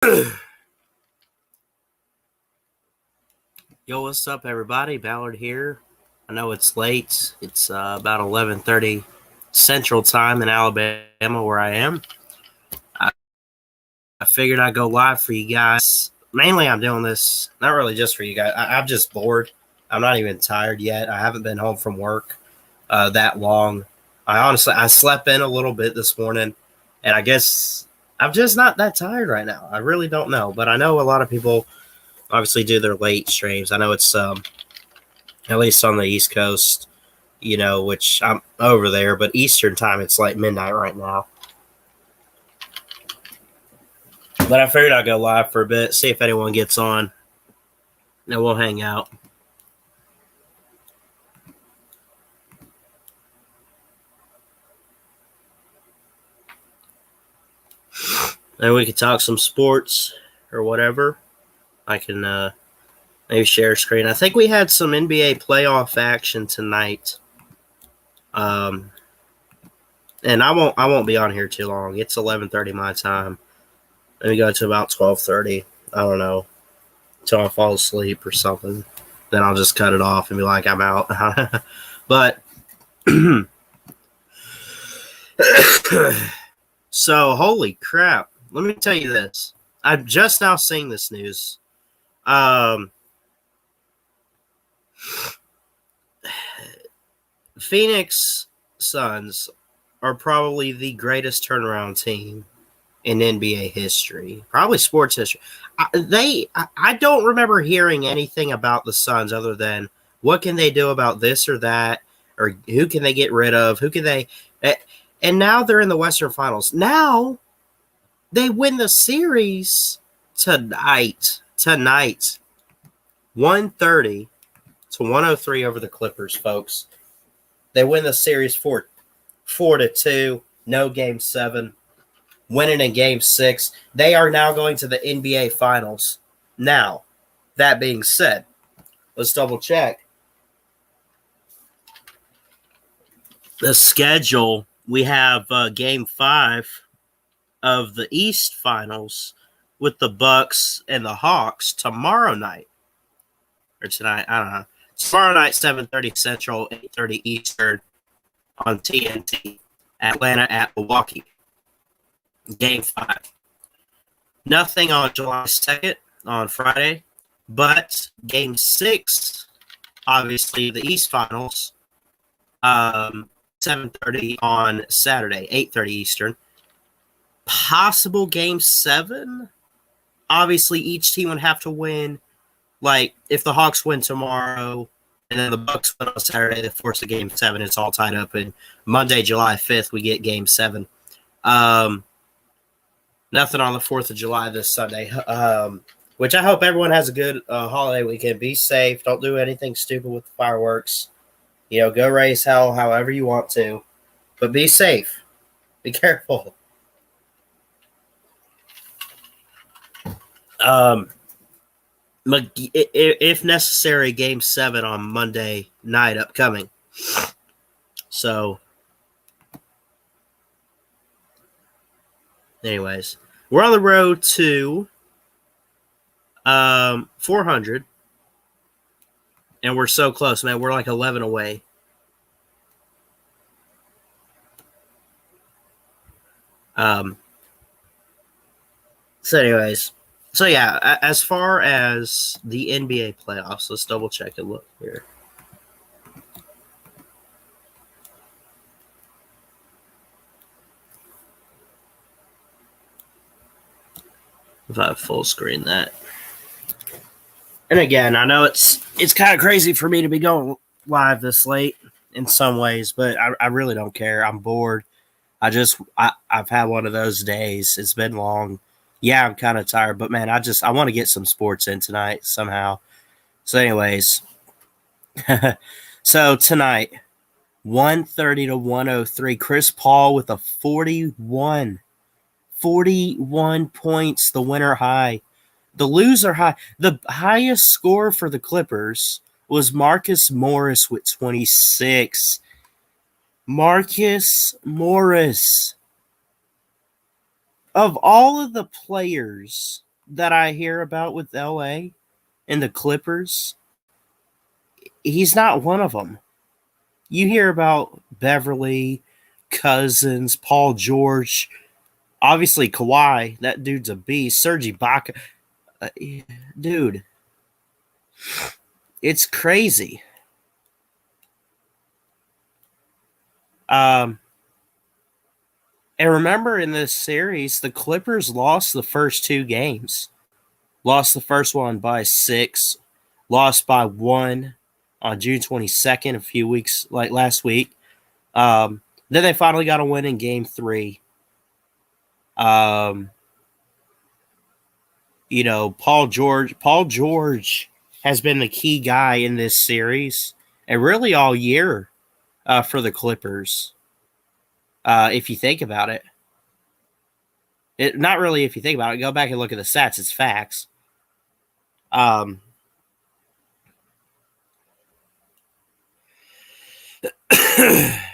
Yo, what's up, everybody? Ballard here. I know it's late. It's about 11:30 Central Time in Alabama, where I am. I, I figured I'd go live for you guys. Mainly, I'm doing this not really just for you guys. I'm just bored. I'm not even tired yet. I haven't been home from work that long. I slept in a little bit this morning, and I guess I'm just not that tired right now. I really don't know, but I know a lot of people obviously do their late streams. I know it's at least on the East Coast, which I'm over there, but Eastern time, it's like midnight right now. But I figured I'd go live for a bit, see if anyone gets on, and we'll hang out. And we could talk some sports or whatever. I can maybe share screen. I think we had some NBA playoff action tonight. And I won't be on here too long. It's 11:30 my time. Let me go to about 12:30. I don't know, until I fall asleep or something. Then I'll just cut it off and be like, I'm out. But so, holy crap. Let me tell you this. I'm just now seeing this news. Phoenix Suns are probably the greatest turnaround team in NBA history, probably sports history. I don't remember hearing anything about the Suns other than what can they do about this or that, or who can they get rid of, who can they, and now they're in the Western Finals. Now they win the series tonight, 130 to 103 over the Clippers, folks. They win the series 4-2, no game 7. Winning in game 6. They are now going to the NBA Finals. Now, that being said, let's double check the schedule. We have game 5 of the East Finals with the Bucks and the Hawks tomorrow night. Or tonight, I don't know. Tomorrow night, 7:30 Central, 8:30 Eastern on TNT. Atlanta at Milwaukee. Game 5. Nothing on July 2nd on Friday, but Game 6, obviously the East Finals, 7:30 on Saturday, 8:30 Eastern. Possible Game 7. Obviously, each team would have to win. Like, if the Hawks win tomorrow and then the Bucks win on Saturday, they force a Game 7. It's all tied up. And Monday, July 5th, we get Game 7. Nothing on the 4th of July this Sunday, which I hope everyone has a good holiday weekend. Be safe. Don't do anything stupid with the fireworks. Go raise hell however you want to. But be safe. Be careful. If necessary, Game 7 on Monday night upcoming. So, anyways, we're on the road to 400, and we're so close, man. We're like 11 away. So anyways, so yeah, as far as the NBA playoffs, let's double check and look here. If I full screen that. And again, I know it's kind of crazy for me to be going live this late in some ways, but I really don't care. I'm bored. I've had one of those days. It's been long. Yeah, I'm kind of tired, but man, I want to get some sports in tonight somehow. So anyways, so tonight, 130 to 103, Chris Paul with a 41 points, the winner high. The loser high. The highest score for the Clippers was Marcus Morris with 26. Marcus Morris. Of all of the players that I hear about with LA and the Clippers, he's not one of them. You hear about Beverly, Cousins, Paul George, obviously Kawhi. That dude's a beast. Serge Ibaka, dude, it's crazy. And remember in this series, the Clippers lost the first 2 games. Lost the first one by 6, lost by 1 on June 22nd, a few weeks like last week. Then they finally got a win in game 3. Paul George has been the key guy in this series and really all year for the Clippers. If you think about it. Not really if you think about it. Go back and look at the stats. It's facts.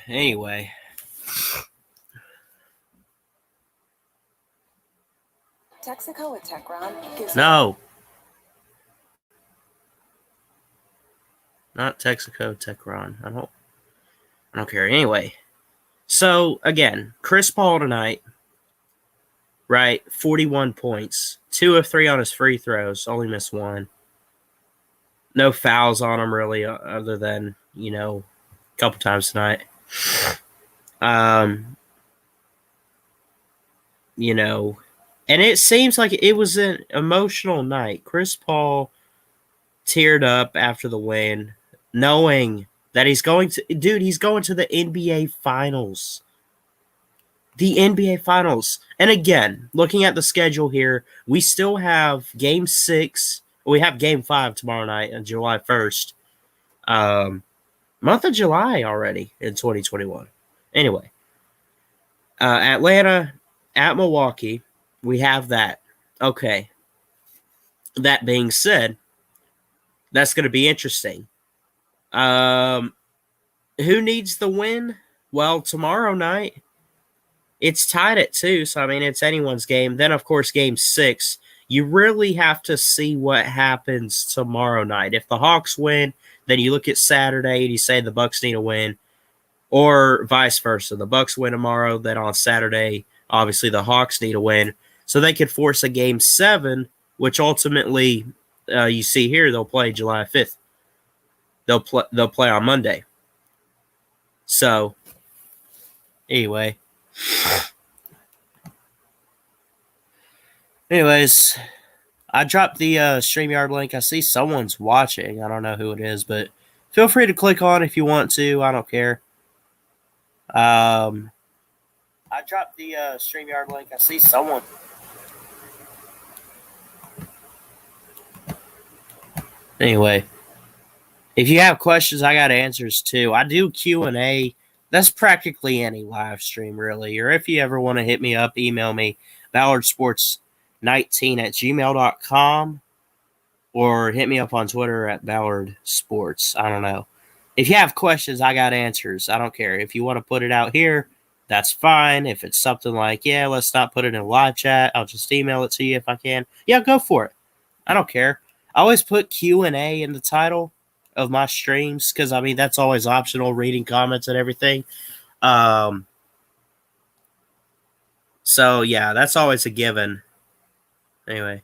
Anyway. Texaco with Techron. No. Not Texaco, Techron. I don't care. Anyway. So, again, Chris Paul tonight, right? 41 points. 2 of 3 on his free throws. Only missed 1. No fouls on him, really, other than, a couple times tonight. And it seems like it was an emotional night. Chris Paul teared up after the win, knowing that he's going to the NBA Finals. The NBA Finals. And again, looking at the schedule here, we still have Game 6. We have Game 5 tomorrow night on July 1st. Month of July already in 2021. Anyway, Atlanta at Milwaukee. We have that. Okay. That being said, that's going to be interesting. Who needs the win? Well, tomorrow night, it's tied at 2, so, it's anyone's game. Then, of course, Game 6. You really have to see what happens tomorrow night. If the Hawks win, then you look at Saturday and you say the Bucks need a win, or vice versa. The Bucks win tomorrow, then on Saturday, obviously the Hawks need a win. So they could force a Game 7, which ultimately, you see here, they'll play July 5th. They'll play on Monday. So, anyway. Anyways, I dropped the StreamYard link. I see someone's watching. I don't know who it is, but feel free to click on if you want to. I don't care. I dropped the StreamYard link. I see someone. Anyway, if you have questions, I got answers too. I do Q&A. That's practically any live stream, really. Or if you ever want to hit me up, email me, ballardsports19@gmail.com, or hit me up on Twitter at ballardsports. I don't know. If you have questions, I got answers. I don't care. If you want to put it out here, that's fine. If it's something like, yeah, let's not put it in a live chat, I'll just email it to you if I can. Yeah, go for it. I don't care. I always put Q&A in the title of my streams because, that's always optional, reading comments and everything. So, yeah, that's always a given. Anyway.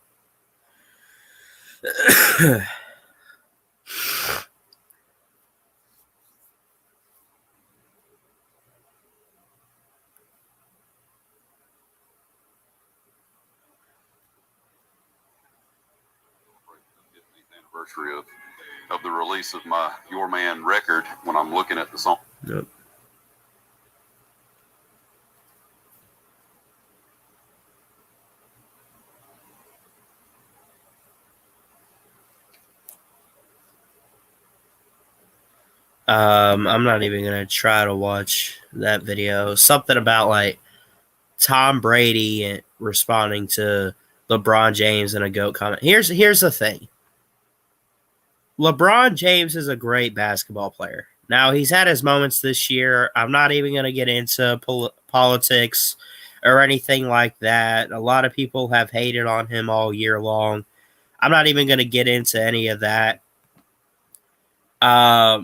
Anniversary of the release of my Your Man record when I'm looking at the song. Yep. I'm not even going to try to watch that video. Something about, like, Tom Brady responding to LeBron James in a GOAT comment. Here's the thing. LeBron James is a great basketball player. Now, he's had his moments this year. I'm not even going to get into politics. or anything like that. A lot of people have hated on him all year long. I'm not even going to get into any of that. I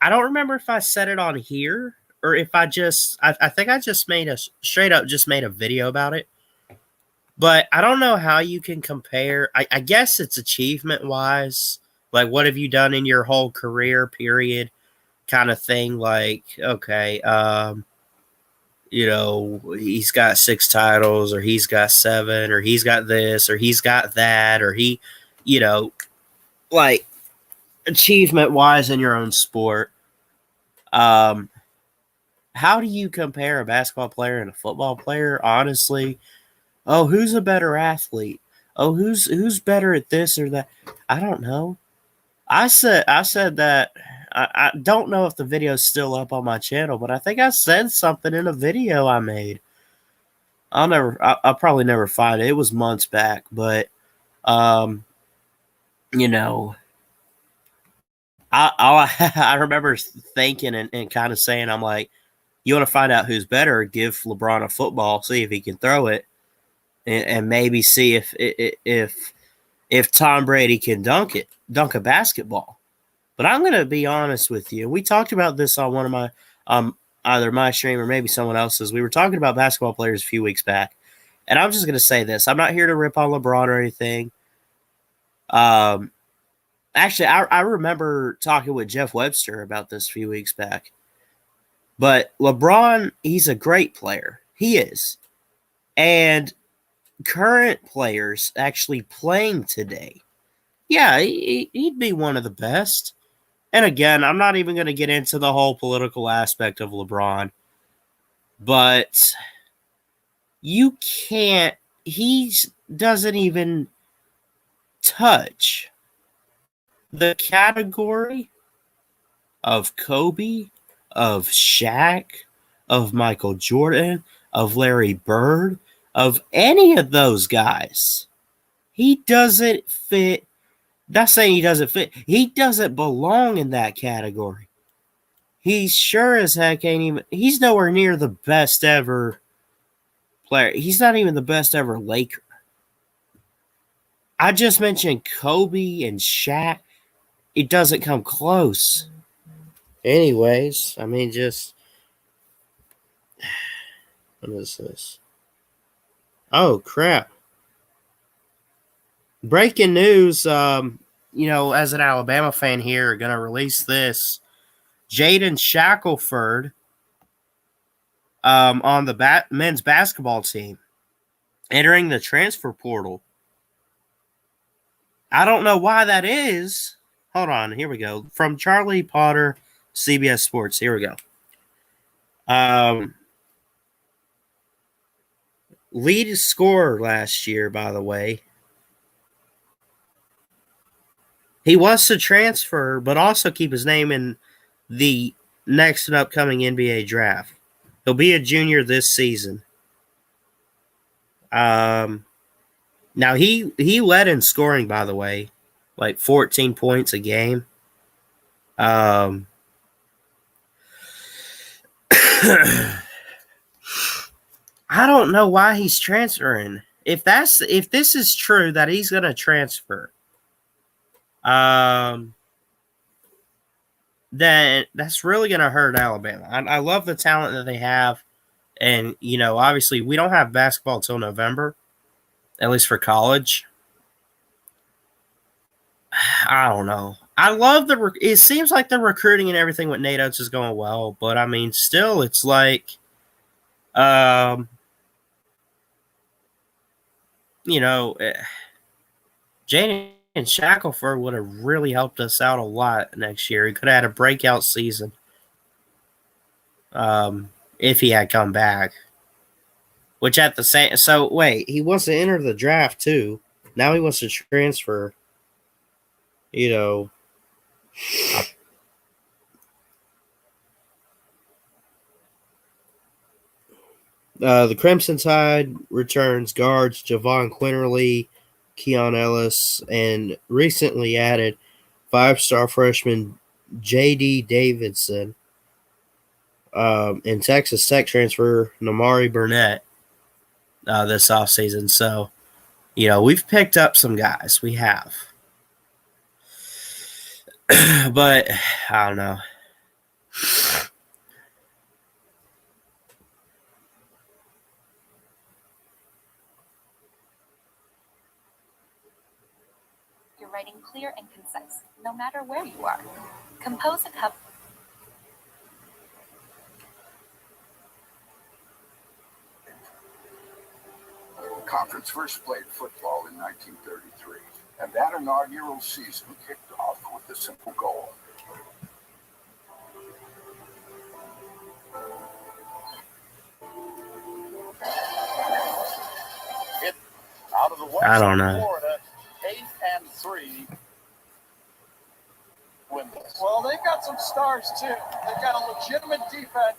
don't remember if I said it on here or if I think I just made a straight up just made a video about it. But I don't know how you can compare. I guess it's achievement wise. Like, what have you done in your whole career period kind of thing? Like, okay, he's got 6 titles, or he's got 7, or he's got this, or he's got that, or like achievement wise in your own sport. How do you compare a basketball player and a football player? Honestly, oh, who's a better athlete? Oh, who's better at this or that? I don't know. I said that I don't know if the video's still up on my channel, but I think I said something in a video I made. I'll probably never find it. It was months back, but you know, I remember thinking and kind of saying, I'm like, you want to find out who's better? Give LeBron a football, see if he can throw it, and maybe see if Tom Brady can dunk a basketball. But I'm going to be honest with you. We talked about this on one of my either my stream or maybe someone else's. We were talking about basketball players a few weeks back, and I'm just going to say this. I'm not here to rip on LeBron or anything. Actually, I remember talking with Jeff Webster about this a few weeks back. But LeBron, he's a great player. He is. And current players actually playing today, yeah, he'd be one of the best. And again, I'm not even going to get into the whole political aspect of LeBron. But you can't, he doesn't even touch the category of Kobe, of Shaq, of Michael Jordan, of Larry Bird, of any of those guys. He doesn't fit. Not saying he doesn't fit. He doesn't belong in that category. He sure as heck ain't even. He's nowhere near the best ever player. He's not even the best ever Laker. I just mentioned Kobe and Shaq. It doesn't come close. Anyways, I mean, just. What is this? Oh, crap. Breaking news, as an Alabama fan here, going to release this. Jaden Shackelford on the men's basketball team entering the transfer portal. I don't know why that is. Hold on, here we go. From Charlie Potter, CBS Sports. Here we go. Lead scorer last year, by the way. He wants to transfer, but also keep his name in the next and upcoming NBA draft. He'll be a junior this season. Now he led in scoring, by the way, like 14 points a game. I don't know why he's transferring. If this is true that he's going to transfer, then that's really going to hurt Alabama. I love the talent that they have. And, obviously we don't have basketball till November, at least for college. I don't know. I love it seems like the recruiting and everything with Nate Oates is going well. But, I mean, still, it's like, Jaden Shackelford would have really helped us out a lot next year. He could have had a breakout season if he had come back. Which at the same... So, wait. He wants to enter the draft, too. Now he wants to transfer. The Crimson Tide returns guards Javon Quinterly, Keon Ellis, and recently added 5-star freshman J.D. Davidson. in Texas Tech transfer Namari Burnett this offseason. So, we've picked up some guys. We have. But I don't know. You're writing clear and concise, no matter where you are. Compose a cup. Conference first played football in 1933, and that inaugural season kicked off with a simple goal. Hit out of the west I don't know. Florida, 8 and 3. Win this. Well, they've got some stars too. They've got a legitimate defense.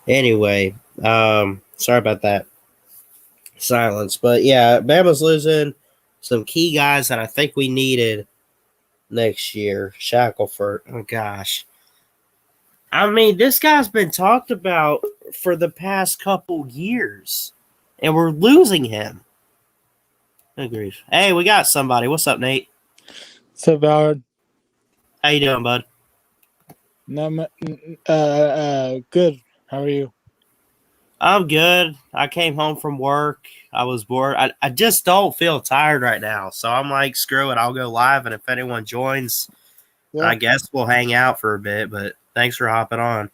Anyway, sorry about that silence. But yeah, Bama's losing some key guys that I think we needed next year. Shackelford. Oh, gosh. I mean, this guy's been talked about for the past couple years, and we're losing him. Good grief. Hey, we got somebody. What's up, Nate? What's up, Howard? How you doing, bud? No, good. How are you? I'm good. I came home from work. I was bored. I just don't feel tired right now. So I'm like, screw it. I'll go live. And if anyone joins, Yeah. I guess we'll hang out for a bit. But thanks for hopping on.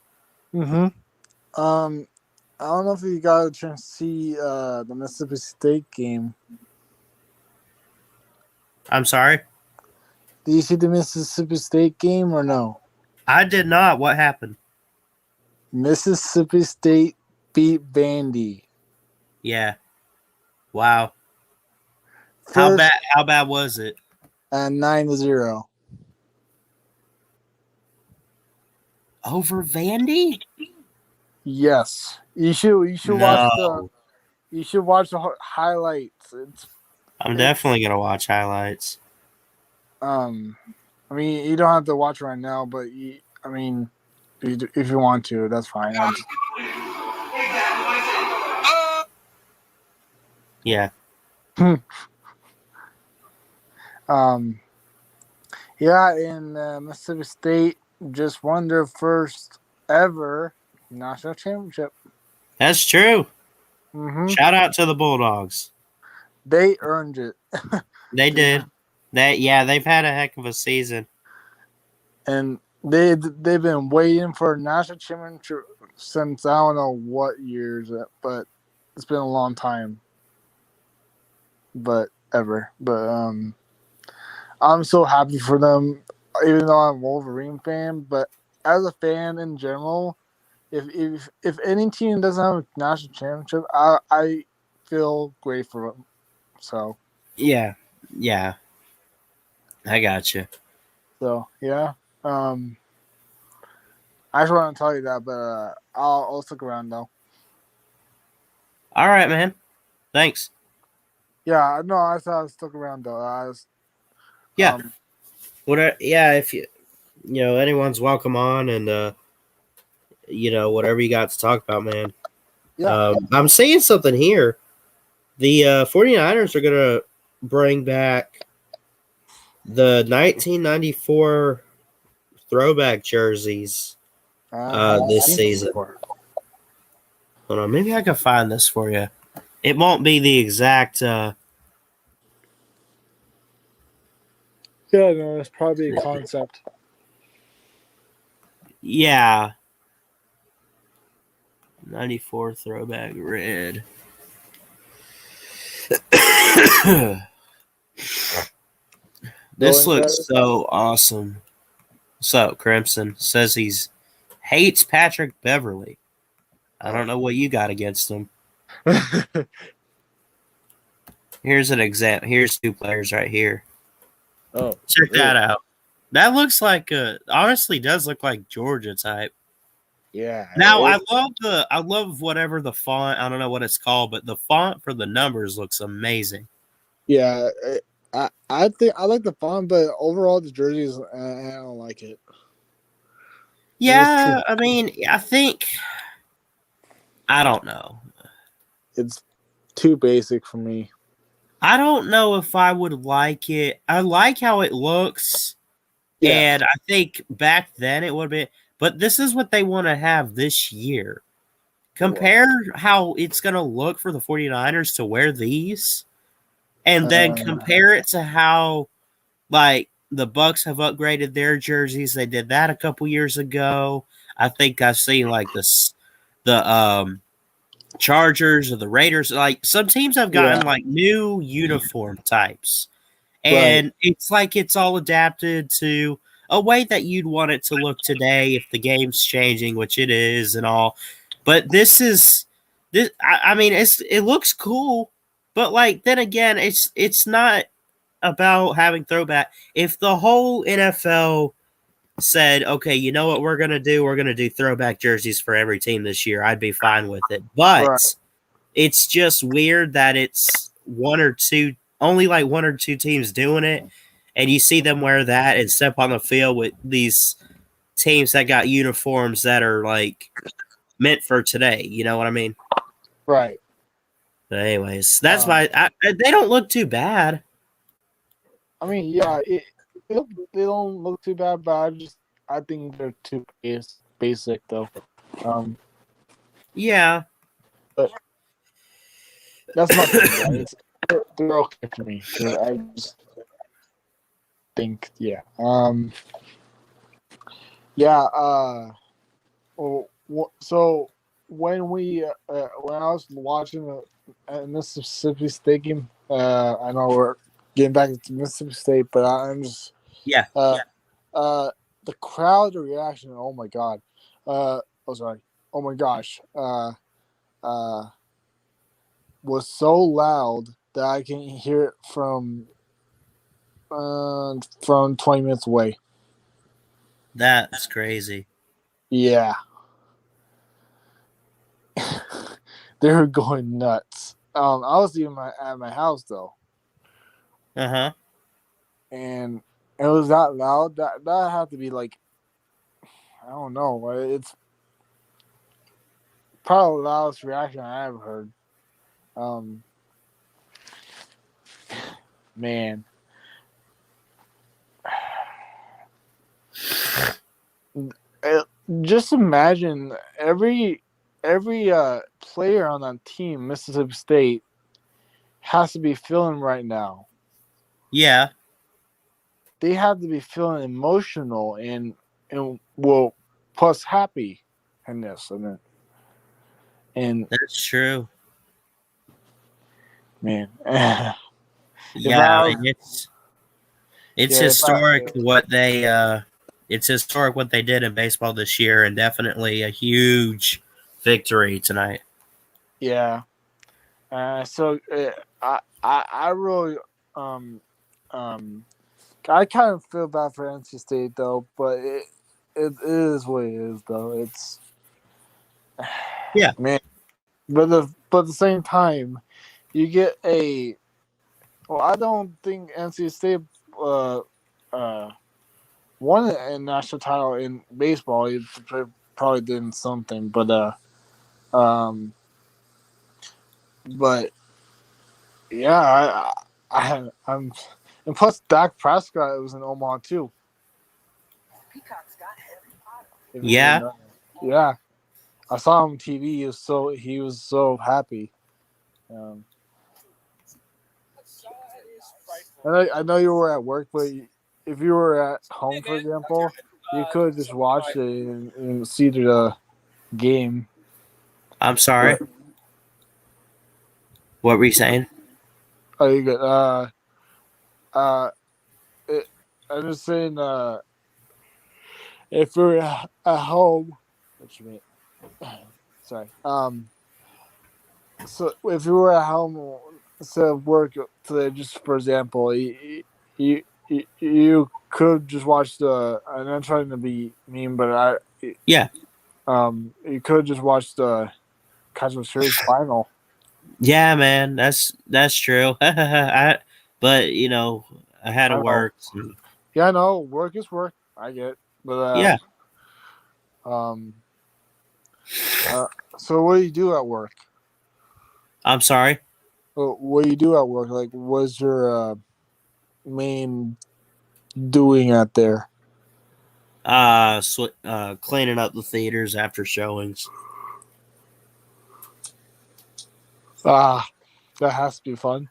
Mm-hmm. I don't know if you got a chance to see the Mississippi State game. I'm sorry? Did you see the Mississippi State game or no? I did not. What happened? Mississippi State beat Vandy. Yeah. Wow. First, How bad was it? 9-0. Over Vandy? Yes. You should watch the highlights. I'm definitely gonna watch highlights. I mean, you don't have to watch right now, but if you want to, that's fine. Yeah. Yeah, in Mississippi State just won their first ever national championship. That's true. Mm-hmm. Shout out to the Bulldogs. They earned it. They did. They've had a heck of a season. And they've been waiting for a national championship since I don't know what years, but it's been a long time. But I'm so happy for them, even though I'm a Wolverine fan. But as a fan in general, if any team doesn't have a national championship, I feel great for them. So Yeah, I got you. So yeah, I just want to tell you that, but I'll stick around though. All right, man. Thanks. Yeah, no, I thought I'd stick around though. Yeah. If anyone's welcome on, and whatever you got to talk about, man. Yeah. I'm seeing something here. The 49ers are gonna bring back the 1994 throwback jerseys this season. Hold on, maybe I can find this for you. It won't be the exact. Yeah, no, it's probably a concept. Yeah. 94 throwback red. This looks so awesome. What's up, Crimson? Says he's hates Patrick Beverly. I don't know what you got against him. Here's an example. Here's two players right here. Oh, check that out. That looks like honestly does look like Georgia type. Yeah. Now I love whatever the font. I don't know what it's called, but the font for the numbers looks amazing. Yeah, I think I like the font, but overall the jerseys I don't like it. Yeah, I mean, I don't know. It's too basic for me. I don't know if I would like it. I like how it looks, Yeah. and I think back then it would be. But this is what they want to have this year. Compare how it's going to look for the 49ers to wear these, and then compare it to how, like, the Bucks have upgraded their jerseys. They did that a couple years ago. I think I've seen like the Chargers or the Raiders. Like some teams have gotten like new uniform types, Right. and it's like it's all adapted to a way that you'd want it to look today if the game's changing, which it is, and all. But this is this. I mean, it looks cool, but like then again, it's not about having throwback. If the whole NFL said, okay, you know what we're going to do? We're going to do throwback jerseys for every team this year, I'd be fine with it. But Right. it's just weird that it's only like one or two teams doing it. And you see them wear that and step on the field with these teams that got uniforms that are like meant for today. You know what I mean? Right. But anyways, that's why they don't look too bad. I mean, yeah, they don't look too bad, but I think they're too basic though. Yeah. But that's my thing. They're okay for me. I just think, yeah. Yeah. So when I was watching the Mississippi State game, I know we're getting back to Mississippi State, but I'm just Yeah. the crowd reaction. Oh my god. Sorry. Oh my gosh. Was so loud that I can hear it from 20 minutes away. That's crazy. Yeah. They were going nuts. I was even at my house though. Uh-huh. And it was that loud that had to be like, I don't know. It's probably the loudest reaction I ever heard. Man. Just imagine every player on that team, Mississippi State, has to be feeling right now. Yeah. They have to be feeling emotional and well, plus happy in this, and That's true. man, Yeah, it's historic what they did in baseball this year, and definitely a huge victory tonight. Yeah. So I really I kind of feel bad for NC State though, but it is what it is though. It's Yeah, man, but at the same time, you get a. Well, I don't think NC State won a national title in baseball. It probably did in something, but yeah, I'm, and plus Dak Prescott was in Omaha too. yeah, Yeah. I saw him on TV. He was so happy. And I know you were at work, but if you were at home, for example, you could just watch it and see the game. I'm sorry. What were you saying? Oh, you good? I'm just saying. If you're at home, what you mean? Sorry. So if you were at home instead of work today, just for example, you could just watch the. I'm not trying to be mean, but you could just watch the Cosmo Series final. Yeah, man, that's true. But I had to I know. work. So, Yeah, I know. Work is work. I get. But yeah, um, uh, so what do you do at work? I'm sorry. What do you do at work? Like, what's your main doing out there? Cleaning up the theaters after showings. Ah, that has to be fun.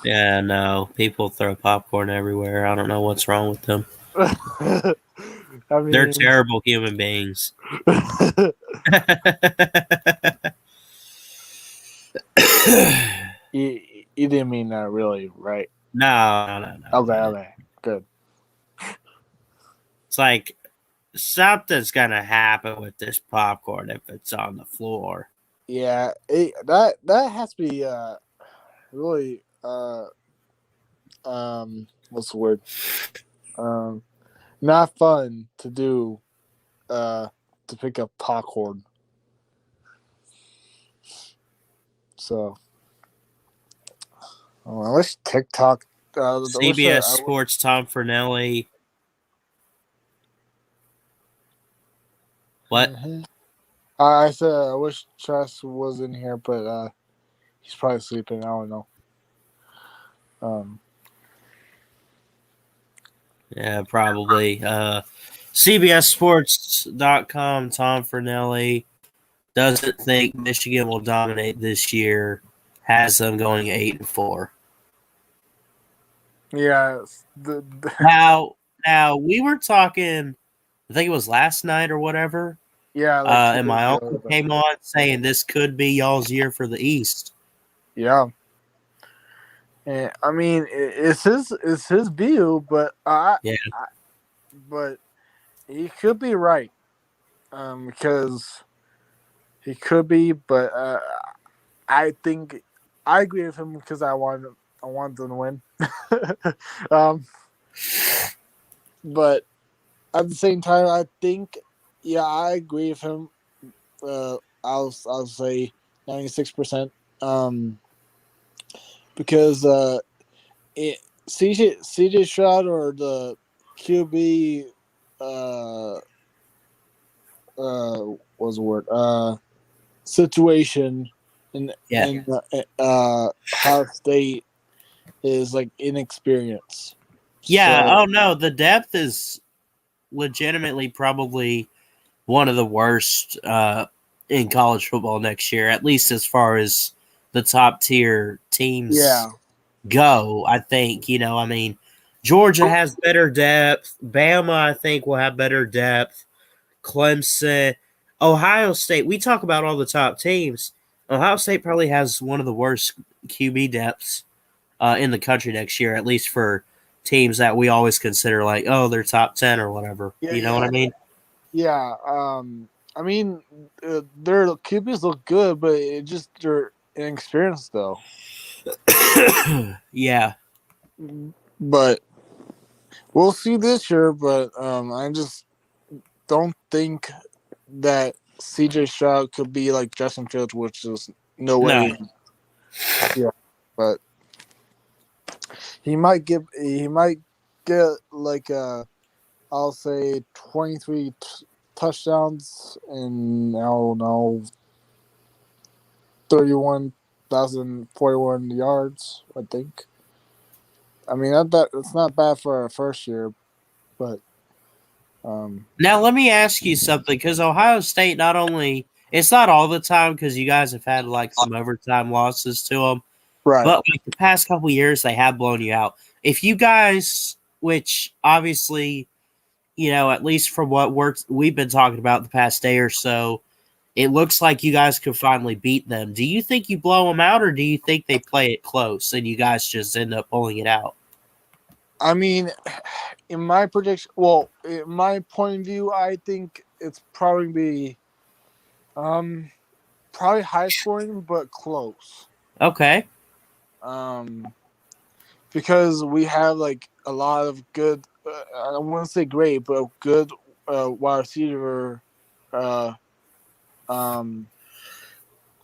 Yeah, no, people throw popcorn everywhere. I don't know what's wrong with them. I They're mean, terrible human beings. you, you didn't mean that really, right? No, no, no, no. Okay, okay, good. It's like something's gonna happen with this popcorn if it's on the floor. Yeah, that has to be really what's the word? Um, not fun to do to pick up popcorn. So I wish TikTok. I wish CBS Sports Tom Fernelli. What? Mhm. I said I wish Chess was in here, but he's probably sleeping. I don't know. Um, Yeah, probably. CBSSports.com, Tom Fernelli doesn't think Michigan will dominate this year. Has them going 8-4. yeah, Now, we were talking. I think it was last night or whatever. yeah, like 2 And days my ago. uncle came on saying this could be y'all's year for the East. Yeah, and I mean it's his view, but Yeah. but he could be right. Because he could be, but I think I agree with him because I want them to win. um, but at the same time, I think yeah, I agree with him. I'll say 96%. Because it, CJ Stroud or the QB uh what's the word situation Yeah. in Ohio State is like inexperience. Yeah. So Oh, no. The depth is legitimately probably one of the worst in college football next year, at least as far as the top tier teams yeah, go. I think, I mean, Georgia has better depth. Bama, I think, will have better depth. Clemson, Ohio State. We talk about all the top teams. Ohio State probably has one of the worst QB depths in the country next year, at least for teams that we always consider like, oh, they're top 10 or whatever. yeah, You know what I mean? yeah. I mean, their QBs look good, but it just they're inexperienced though. Yeah. But we'll see this year. But I just don't think that CJ Stroud could be like Justin Fields, which is no No. way. Yeah, but he might get like I'll say 23 touchdowns and I don't know 31,041 yards. I think. I mean it's not bad for a first year, but Now let me ask you something, because Ohio State not only it's not all the time because you guys have had like some overtime losses to them, right. but like the past couple years they have blown you out. If you guys, which obviously at least from what we've been talking about the past day or so, it looks like you guys could finally beat them. Do you think you blow them out, or do you think they play it close and you guys just end up pulling it out? I mean, in my prediction, well, in my point of view, I think it's probably be probably high scoring but close. Okay. Um, because we have like a lot of good. I don't want to say great, but good wide receiver uh, um,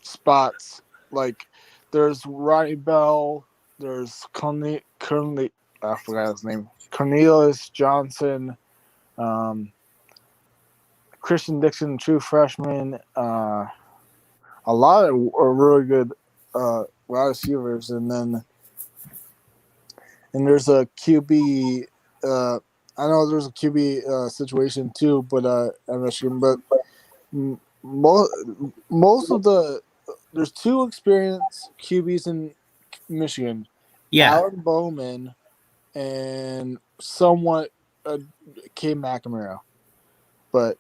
spots. Like there's Ronnie Bell, there's currently I forgot his name. Cornelius Johnson, Christian Dixon, true freshman. A lot of really good wide receivers, and there's a QB. I know there's a QB situation too, but at Michigan, but most of there's two experienced QBs in Michigan. Yeah. Alan Bowman and somewhat K McNamara, but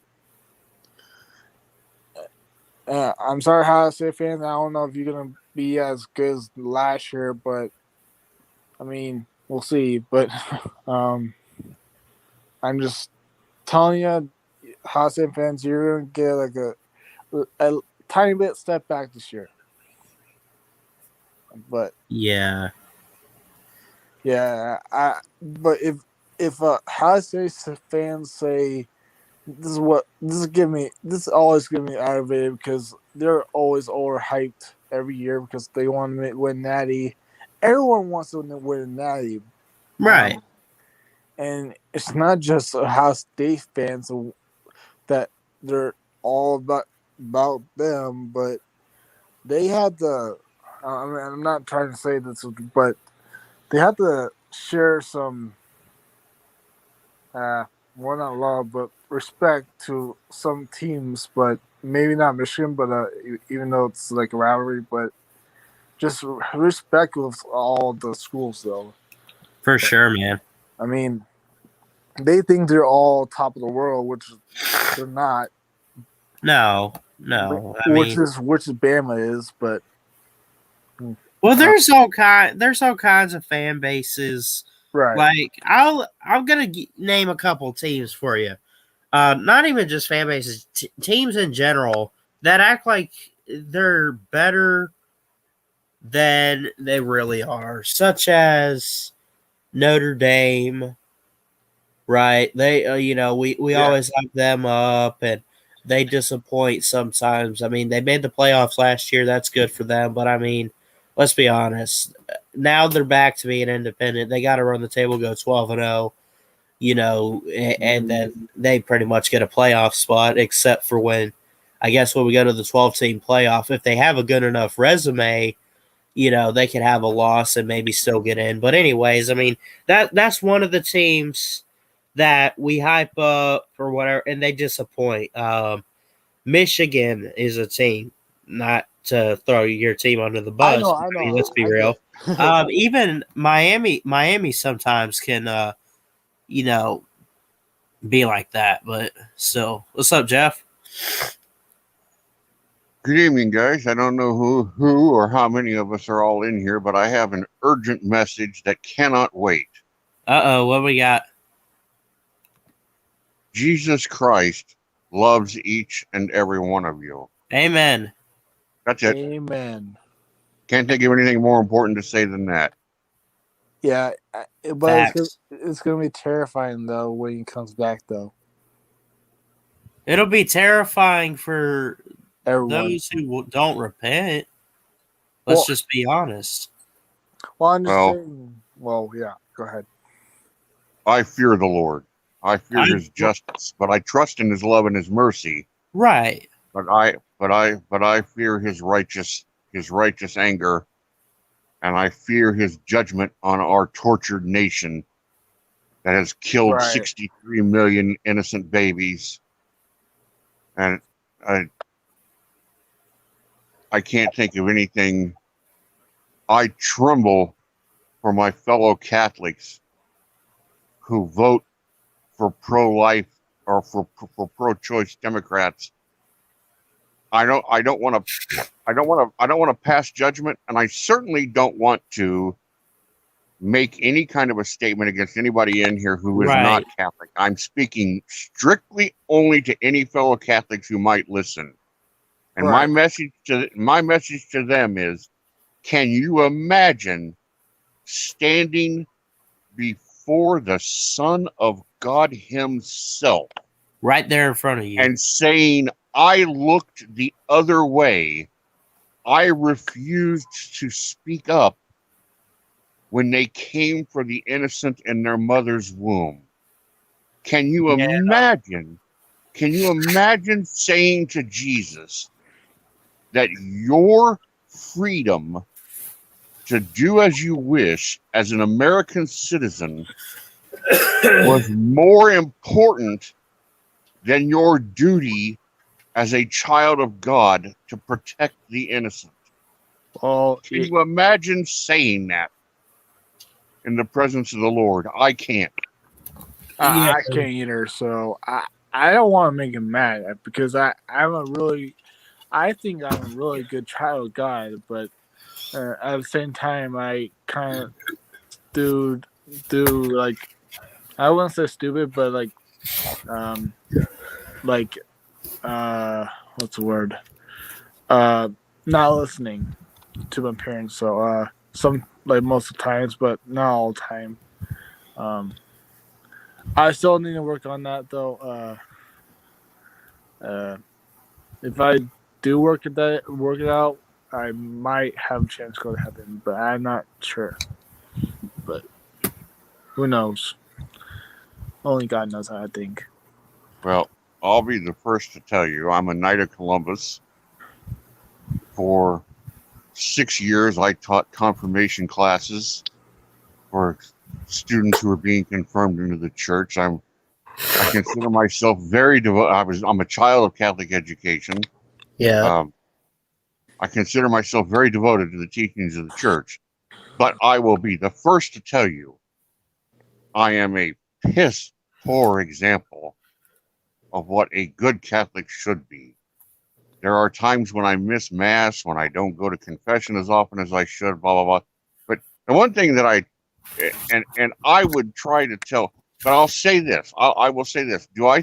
I'm sorry, Ohio State fans. I don't know if you're gonna be as good as last year, but I mean, we'll see. But I'm just telling you, Ohio State fans, you're gonna get like a tiny bit step back this year. But Yeah. yeah, but if Ohio State fans say this always give me aggravated because they're always overhyped every year because they want to win Natty. Everyone wants to win a Natty, Right. and it's not just Ohio State fans that they're all about them, but they had to. I mean, I'm not trying to say this, but they had to share some. Well, not love, but respect to some teams, but maybe not Michigan, but even though it's like a rivalry, but just respect with all the schools, though. For sure, man. I mean, they think they're all top of the world, which they're not. No. Which is Bama is, but well, there's all kinds of fan bases. right. Like I'm gonna name a couple teams for you. Not even just fan bases, teams in general that act like they're better than they really are, such as Notre Dame. Right? They, we always hype them up, and they disappoint sometimes. I mean, they made the playoffs last year. That's good for them, but I mean, let's be honest. Now they're back to being independent. They got to run the table, go 12-0. And then they pretty much get a playoff spot, except for when we go to the 12-team playoff. If they have a good enough resume, they could have a loss and maybe still get in. But anyways, I mean, that's one of the teams that we hype up or whatever, and they disappoint. Michigan is a team, not to throw your team under the I bus. know. I mean, let's be real. Even Miami sometimes can, be like that. But still, what's up, Jeff? Good evening, guys. I don't know who or how many of us are all in here, but I have an urgent message that cannot wait. What we got? Jesus Christ loves each and every one of you. Amen. That's it. Amen. Can't think of anything more important to say than that. Yeah, but it's gonna be terrifying though when he comes back though. It'll be terrifying for Everyone. those who don't repent. Let's just be honest. Well, I'm just saying. Well, yeah. Go ahead. I fear the Lord. I fear His justice, but I trust in His love and His mercy. Right. But I fear His righteous anger, and I fear His judgment on our tortured nation that has killed 63 million innocent babies. And I can't think of anything. I tremble for my fellow Catholics who vote for pro-life or for pro-choice Democrats. I don't want to pass judgment, and I certainly don't want to make any kind of a statement against anybody in here who is not Catholic. I'm speaking strictly only to any fellow Catholics who might listen. And my message to them is, can you imagine standing before the Son of God Himself, right there in front of you, and saying, I looked the other way, I refused to speak up, when they came for the innocent in their mother's womb. Can you Yeah. imagine? Can you imagine saying to Jesus that your freedom to do as you wish as an American citizen was more important than your duty as a child of God to protect the innocent? Well, Can you imagine saying that in the presence of the Lord? I can't. Yeah. I can't either. So I don't want to make him mad because I think I'm a really good child of God, but at the same time I kind of do like, I wouldn't say stupid, but um like what's the word, uh not listening to my parents. So some, like, most of the times, but not all the time. um I still need to work on that though. If I do work it out, I might have a chance to go to heaven, but I'm not sure. But who knows? Only God knows how I think. Well, I'll be the first to tell you I'm a Knight of Columbus. For 6 years, I taught confirmation classes for students who are being confirmed into the church. I consider myself very devoted. I'm a child of Catholic education. Yeah. I consider myself very devoted to the teachings of the church. But I will be the first to tell you I am a piss poor example of what a good Catholic should be. There are times when I miss Mass, when I don't go to confession as often as I should, blah, blah, blah. But the one thing that and I would try to tell, but I'll say this, I will say this. Do I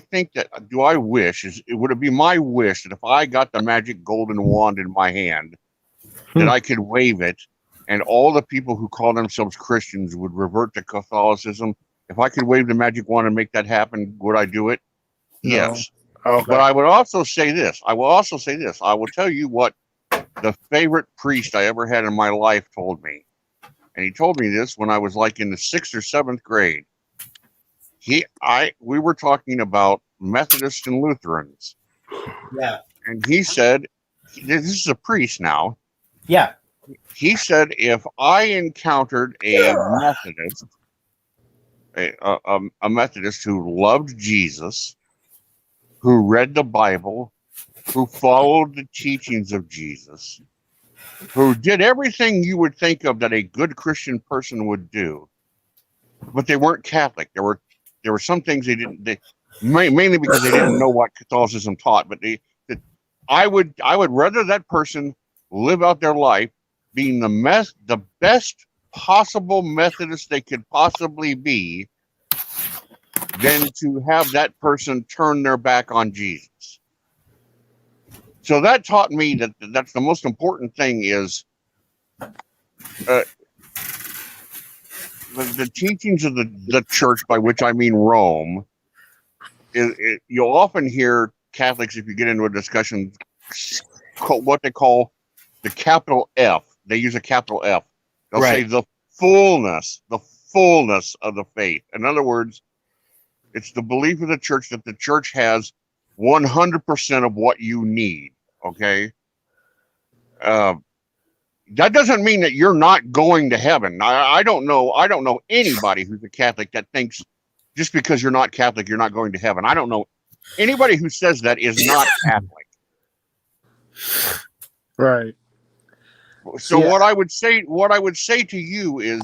wish, would it be my wish that if I got the magic golden wand in my hand, that I could wave it and all the people who call themselves Christians would revert to Catholicism? If I could wave the magic wand and make that happen, would I do it? No. Yes. Okay. But I will also say this. I will tell you what the favorite priest I ever had in my life told me. And he told me this when I was like in the 6th or 7th grade. We were talking about Methodists and Lutherans. Yeah. And he said, this is a priest now. Yeah. He said, if I encountered a Methodist who loved Jesus, who read the Bible, who followed the teachings of Jesus, who did everything you would think of that a good Christian person would do, but they weren't Catholic. There were some things they didn't. Mainly because they didn't know what Catholicism taught. But I would rather that person live out their life being the best possible Methodist they could possibly be, than to have that person turn their back on Jesus. So that taught me that that's the most important thing is the teachings of the church, by which I mean Rome. You'll often hear Catholics, if you get into a discussion, what they call the capital F. They use a capital F. They'll say the fullness of the faith. In other words, it's the belief of the church that the church has 100% of what you need. Okay. That doesn't mean that you're not going to heaven. I don't know anybody who's a Catholic that thinks just because you're not Catholic, you're not going to heaven. I don't know anybody who says that is not Catholic. Right. So what I would say to you is,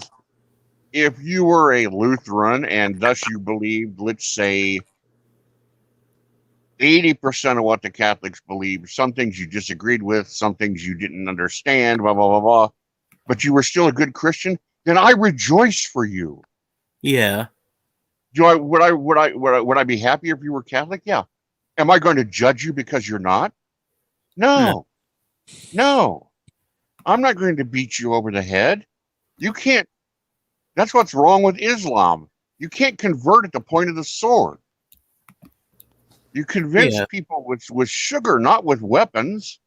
if you were a Lutheran and thus you believed, let's say, 80% of what the Catholics believe, some things you disagreed with, some things you didn't understand, blah, blah, blah, blah, but you were still a good Christian, then I rejoice for you. Yeah. Would I be happier if you were Catholic? Yeah. Am I going to judge you because you're not? No. I'm not going to beat you over the head. You can't. That's what's wrong with Islam. You can't convert at the point of the sword. You convince people with sugar, not with weapons,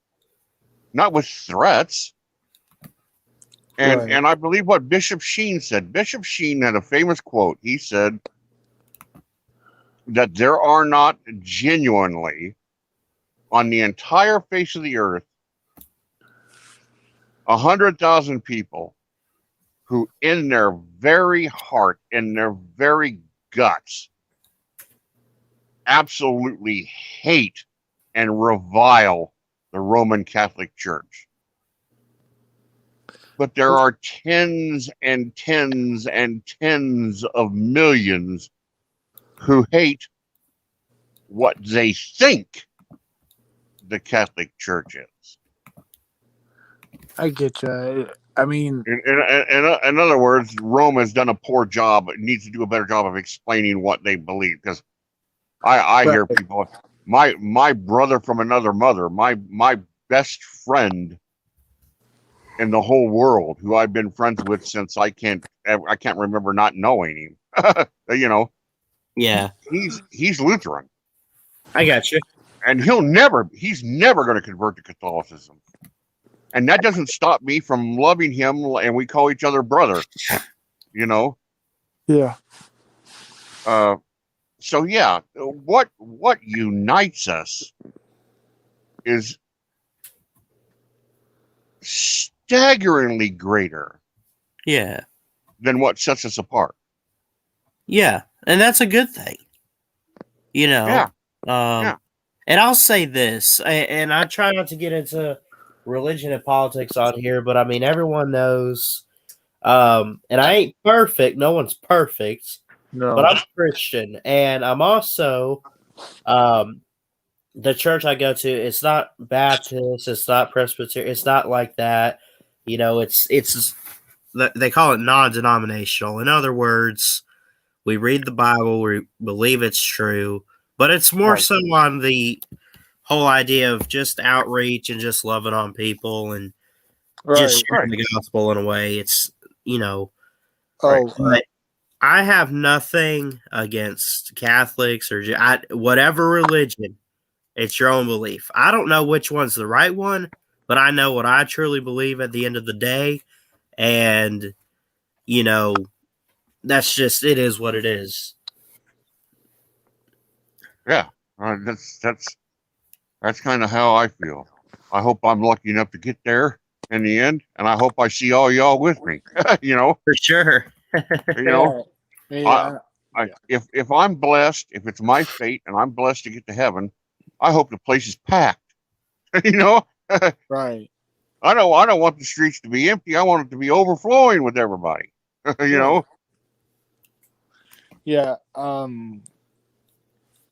not with threats. And Right. and I believe what Bishop Sheen said. Bishop Sheen had a famous quote. He said that there are not genuinely on the entire face of the earth 100,000 people who in their very heart, in their very guts, absolutely hate and revile the Roman Catholic Church. But there are tens and tens and tens of millions who hate what they think the Catholic Church is. I get you. I mean, In other words, Rome has done a poor job. It needs to do a better job of explaining what they believe. Because I hear Right. people, my brother from another mother, my best friend in the whole world, who I've been friends with since I can't remember not knowing him. You know, Yeah, he's Lutheran, I got you. and he's never going to convert to Catholicism. And that doesn't stop me from loving him, and we call each other brother. You know, yeah. so yeah, what unites us is staggeringly greater Yeah, than what sets us apart. yeah, and that's a good thing. You know, Yeah. Yeah. And I'll say this, and I try not to get into religion and politics on here, but I mean, everyone knows, and I ain't perfect. No one's perfect, No. but I'm Christian, and I'm also, the church I go to. It's not Baptist. It's not Presbyterian. It's not like that. You know, it's they call it non-denominational. In other words, we read the Bible, we believe it's true, but it's more Right. so on the whole idea of just outreach and just loving on people and just Right. sharing the gospel in a way. It's, you know, Oh, but I have nothing against Catholics or whatever religion. It's your own belief. I don't know which one's the right one, but I know what I truly believe at the end of the day. And, you know, that's just, it is what it is. Yeah. That's kind of how I feel. I hope I'm lucky enough to get there in the end, and I hope I see all y'all with me. You know, For sure. you know. yeah. If I'm blessed, if it's my fate, and I'm blessed to get to heaven, I hope the place is packed. You know, Right. I don't want the streets to be empty. I want it to be overflowing with everybody. You know. Yeah.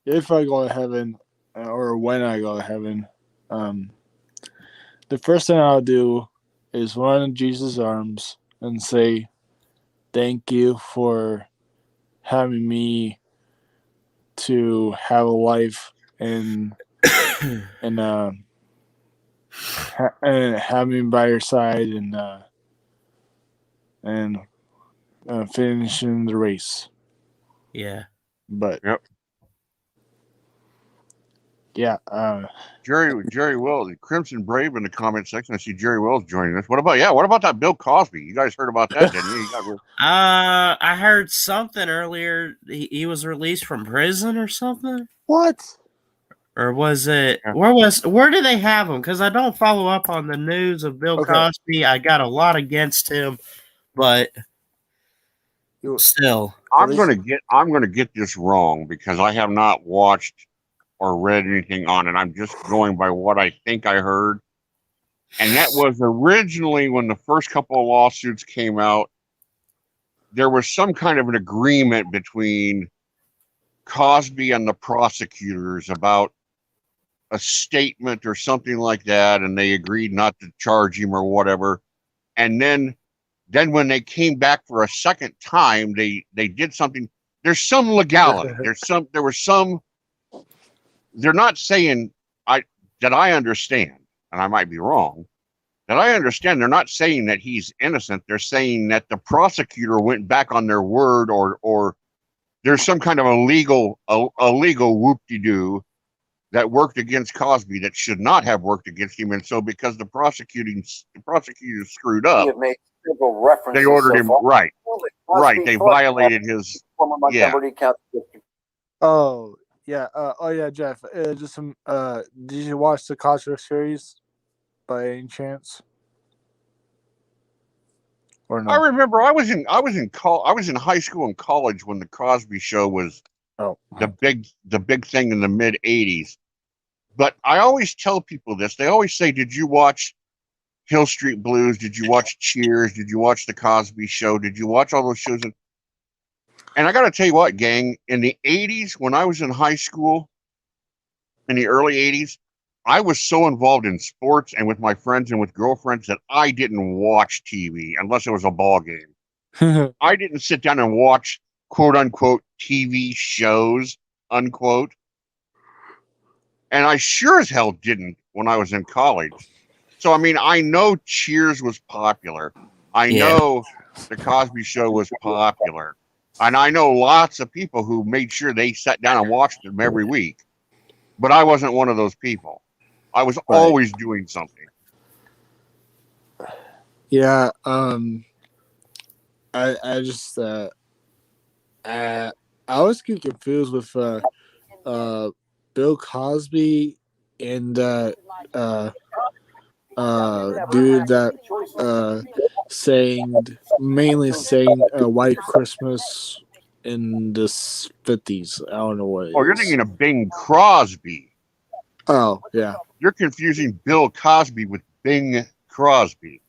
If I go to heaven, or when I go to heaven, the first thing I'll do is run in Jesus' arms and say, "Thank you for having me to have a life and and have me by your side and finishing the race." Yeah. But Yep. yeah, Jerry Wells, Crimson Brave in the comment section. I see Jerry Wells joining us. What about that Bill Cosby? You guys heard about that, didn't you? I heard something earlier. He was released from prison or something. what? Or was it? Yeah. Where did they have him? Because I don't follow up on the news of Bill Okay. Cosby. I got a lot against him, but still, I'm gonna get this wrong because I have not watched or read anything on it. I'm just going by what I think I heard. And that was originally when the first couple of lawsuits came out, there was some kind of an agreement between Cosby and the prosecutors about a statement or something like that, and they agreed not to charge him or whatever. And then when they came back for a second time, they did something. There's some legality. There was some. They're not saying that I understand, and I might be wrong. That I understand, they're not saying that he's innocent. They're saying that the prosecutor went back on their word, or there's some kind of a legal whoop-de-doo that worked against Cosby that should not have worked against him. And so because the prosecutor screwed up, several references. They ordered so him far. right. Cosby Right. They thought violated his. former Montgomery County District. Oh yeah. Jeff. Just some. Did you watch the Cosby series by any chance? Or no? I remember I was in high school and college when the Cosby Show was Oh. the big thing in the mid '80s. But I always tell people this. They always say, "Did you watch Hill Street Blues? Did you watch Cheers? Did you watch the Cosby Show? Did you watch all those shows?" And I got to tell you what, gang, in the '80s when I was in high school, in the early '80s, I was so involved in sports and with my friends and with girlfriends that I didn't watch TV unless it was a ball game. I didn't sit down and watch quote unquote TV shows, unquote. And I sure as hell didn't when I was in college. So, I mean, I know Cheers was popular. I know the Cosby Show was popular. And I know lots of people who made sure they sat down and watched them every week. But I wasn't one of those people. I was always doing something. Yeah. I just I always get confused with Bill Cosby and dude that mainly sang White Christmas in the 50s. I don't know what it is. Oh, you're thinking of Bing Crosby. Oh, yeah. You're confusing Bill Cosby with Bing Crosby.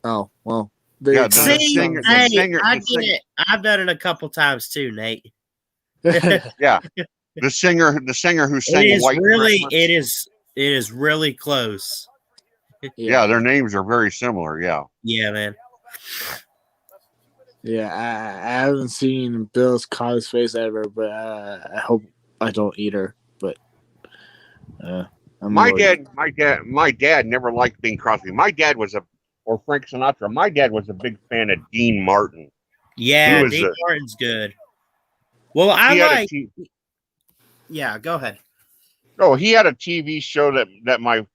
Oh, well. Yeah, See, the singer. I get it. I've done it a couple times too, Nate. Yeah, the singer who sang It is White really, Christmas. it is really close. Yeah, their names are very similar. Yeah. Yeah, man. Yeah, I haven't seen Bill Cosby's face ever, but I hope I don't either. But my dad never liked Bing Crosby. My dad was or Frank Sinatra. My dad was a big fan of Dean Martin. Yeah, Dean Martin's good. Well, yeah, go ahead. Oh, he had a TV show that my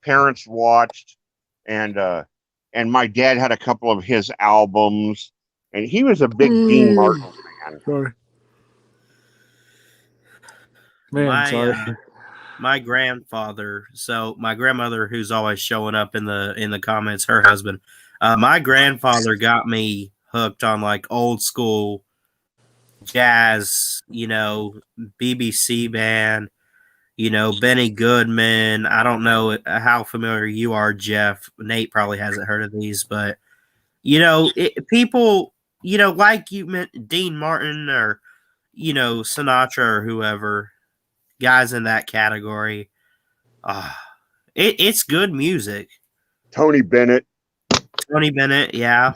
parents watched, and my dad had a couple of his albums, and he was a big Dean Martin fan. Sorry. Man, sorry. My grandfather, so my grandmother, who's always showing up in the comments, her husband, my grandfather got me hooked on like old school jazz, BBC band, Benny Goodman. I don't know how familiar you are, Jeff. Nate probably hasn't heard of these, but people, like you meant Dean Martin or Sinatra or whoever, guys in that category. It's good music. Tony Bennett, yeah.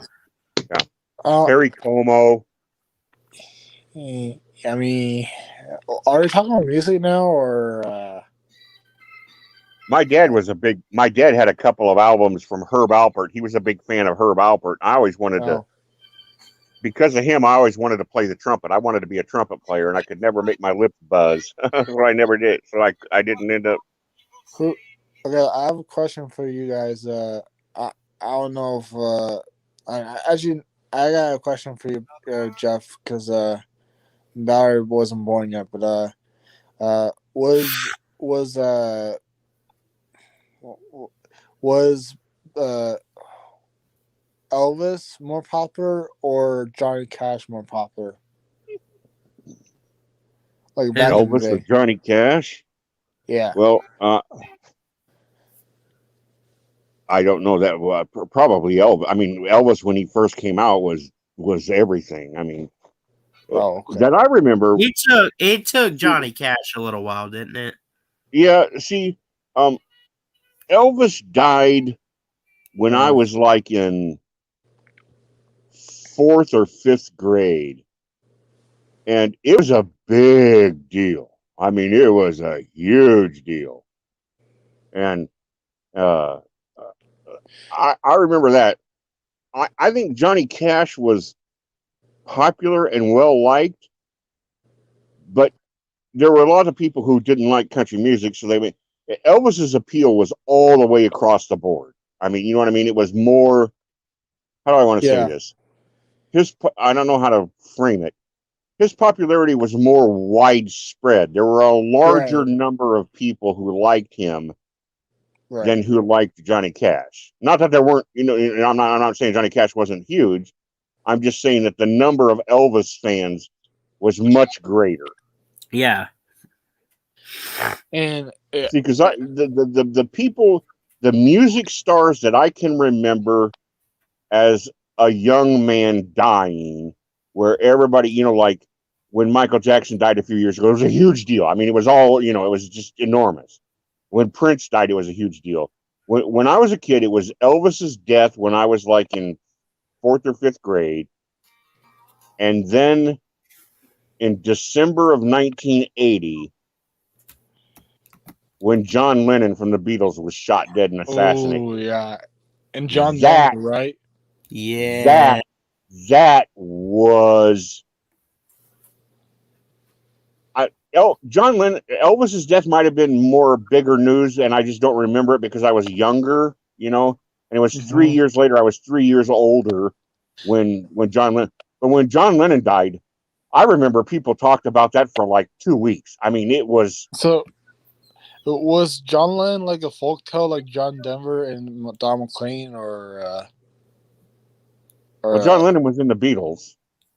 Perry Como. I mean, are we talking about music now, or? My dad had a couple of albums from Herb Alpert. He was a big fan of Herb Alpert. I always wanted to, because of him, I always wanted to play the trumpet. I wanted to be a trumpet player, and I could never make my lips buzz. So I never did. So I didn't end up. Okay, I have a question for you guys. I don't know if actually I got a question for you, Jeff, because Valerie wasn't born yet. But was Elvis more popular or Johnny Cash more popular? Like back in the Elvis day. or Johnny Cash? Yeah. Well, I don't know that. Probably Elvis. I mean, Elvis when he first came out was everything. I mean, that I remember. It took Johnny Cash a little while, didn't it? Yeah. See, Elvis died when I was like in 4th or 5th grade, and it was a big deal. I mean, it was a huge deal, and I remember that. I think Johnny Cash was popular and well liked, but there were a lot of people who didn't like country music, so Elvis's appeal was all the way across the board. I mean, you know what I mean? It was more how do I want to say Yeah. this? I don't know how to frame it. His popularity was more widespread. There were a larger Right. number of people who liked him Right. than who liked Johnny Cash. Not that there weren't, I'm not saying Johnny Cash wasn't huge. I'm just saying that the number of Elvis fans was much greater. Yeah. And See, because the people, the music stars that I can remember as a young man dying, where everybody, like when Michael Jackson died a few years ago, it was a huge deal. I mean, it was all, it was just enormous. When Prince died, it was a huge deal. When I was a kid, it was Elvis's death when I was like in 4th or 5th grade. And then in December of 1980, when John Lennon from the Beatles was shot dead and assassinated. oh yeah, and John That Denver, right? Yeah. that was John Lennon. Elvis's death might have been more bigger news, and I just don't remember it because I was younger, and it was 3 years later. I was 3 years older when John Lennon. But when John Lennon died, I remember people talked about that for like 2 weeks. I mean, it was. So was John Lennon like a folktale like John Denver and Don McLean or Well, John Lennon was in the Beatles.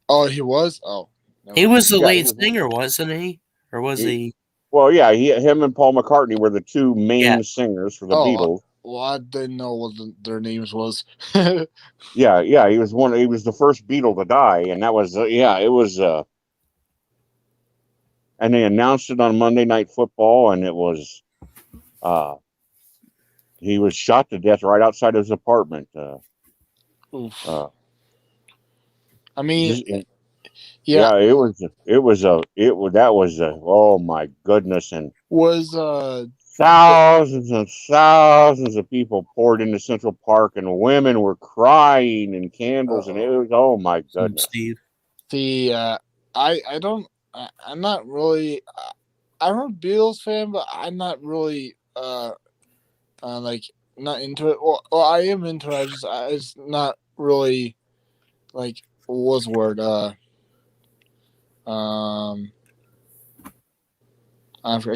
oh, he was? Oh. He was the Yeah, lead singer, wasn't he? Or was he? Well, yeah, him and Paul McCartney were the two main singers for the Beatles. Well, I didn't know what their names was. Yeah, he was He was the first Beatle to die, and that was it was. And they announced it on Monday Night Football, and it was. He was shot to death right outside his apartment. Oof. I It mean, that was oh my goodness, and was thousands and thousands of people poured into Central Park, and women were crying and candles, and it was, oh my goodness. Steve. I'm not really. I'm a Beatles fan, but I'm not really like not into it. Well, I am into it. It's not really like what's the word I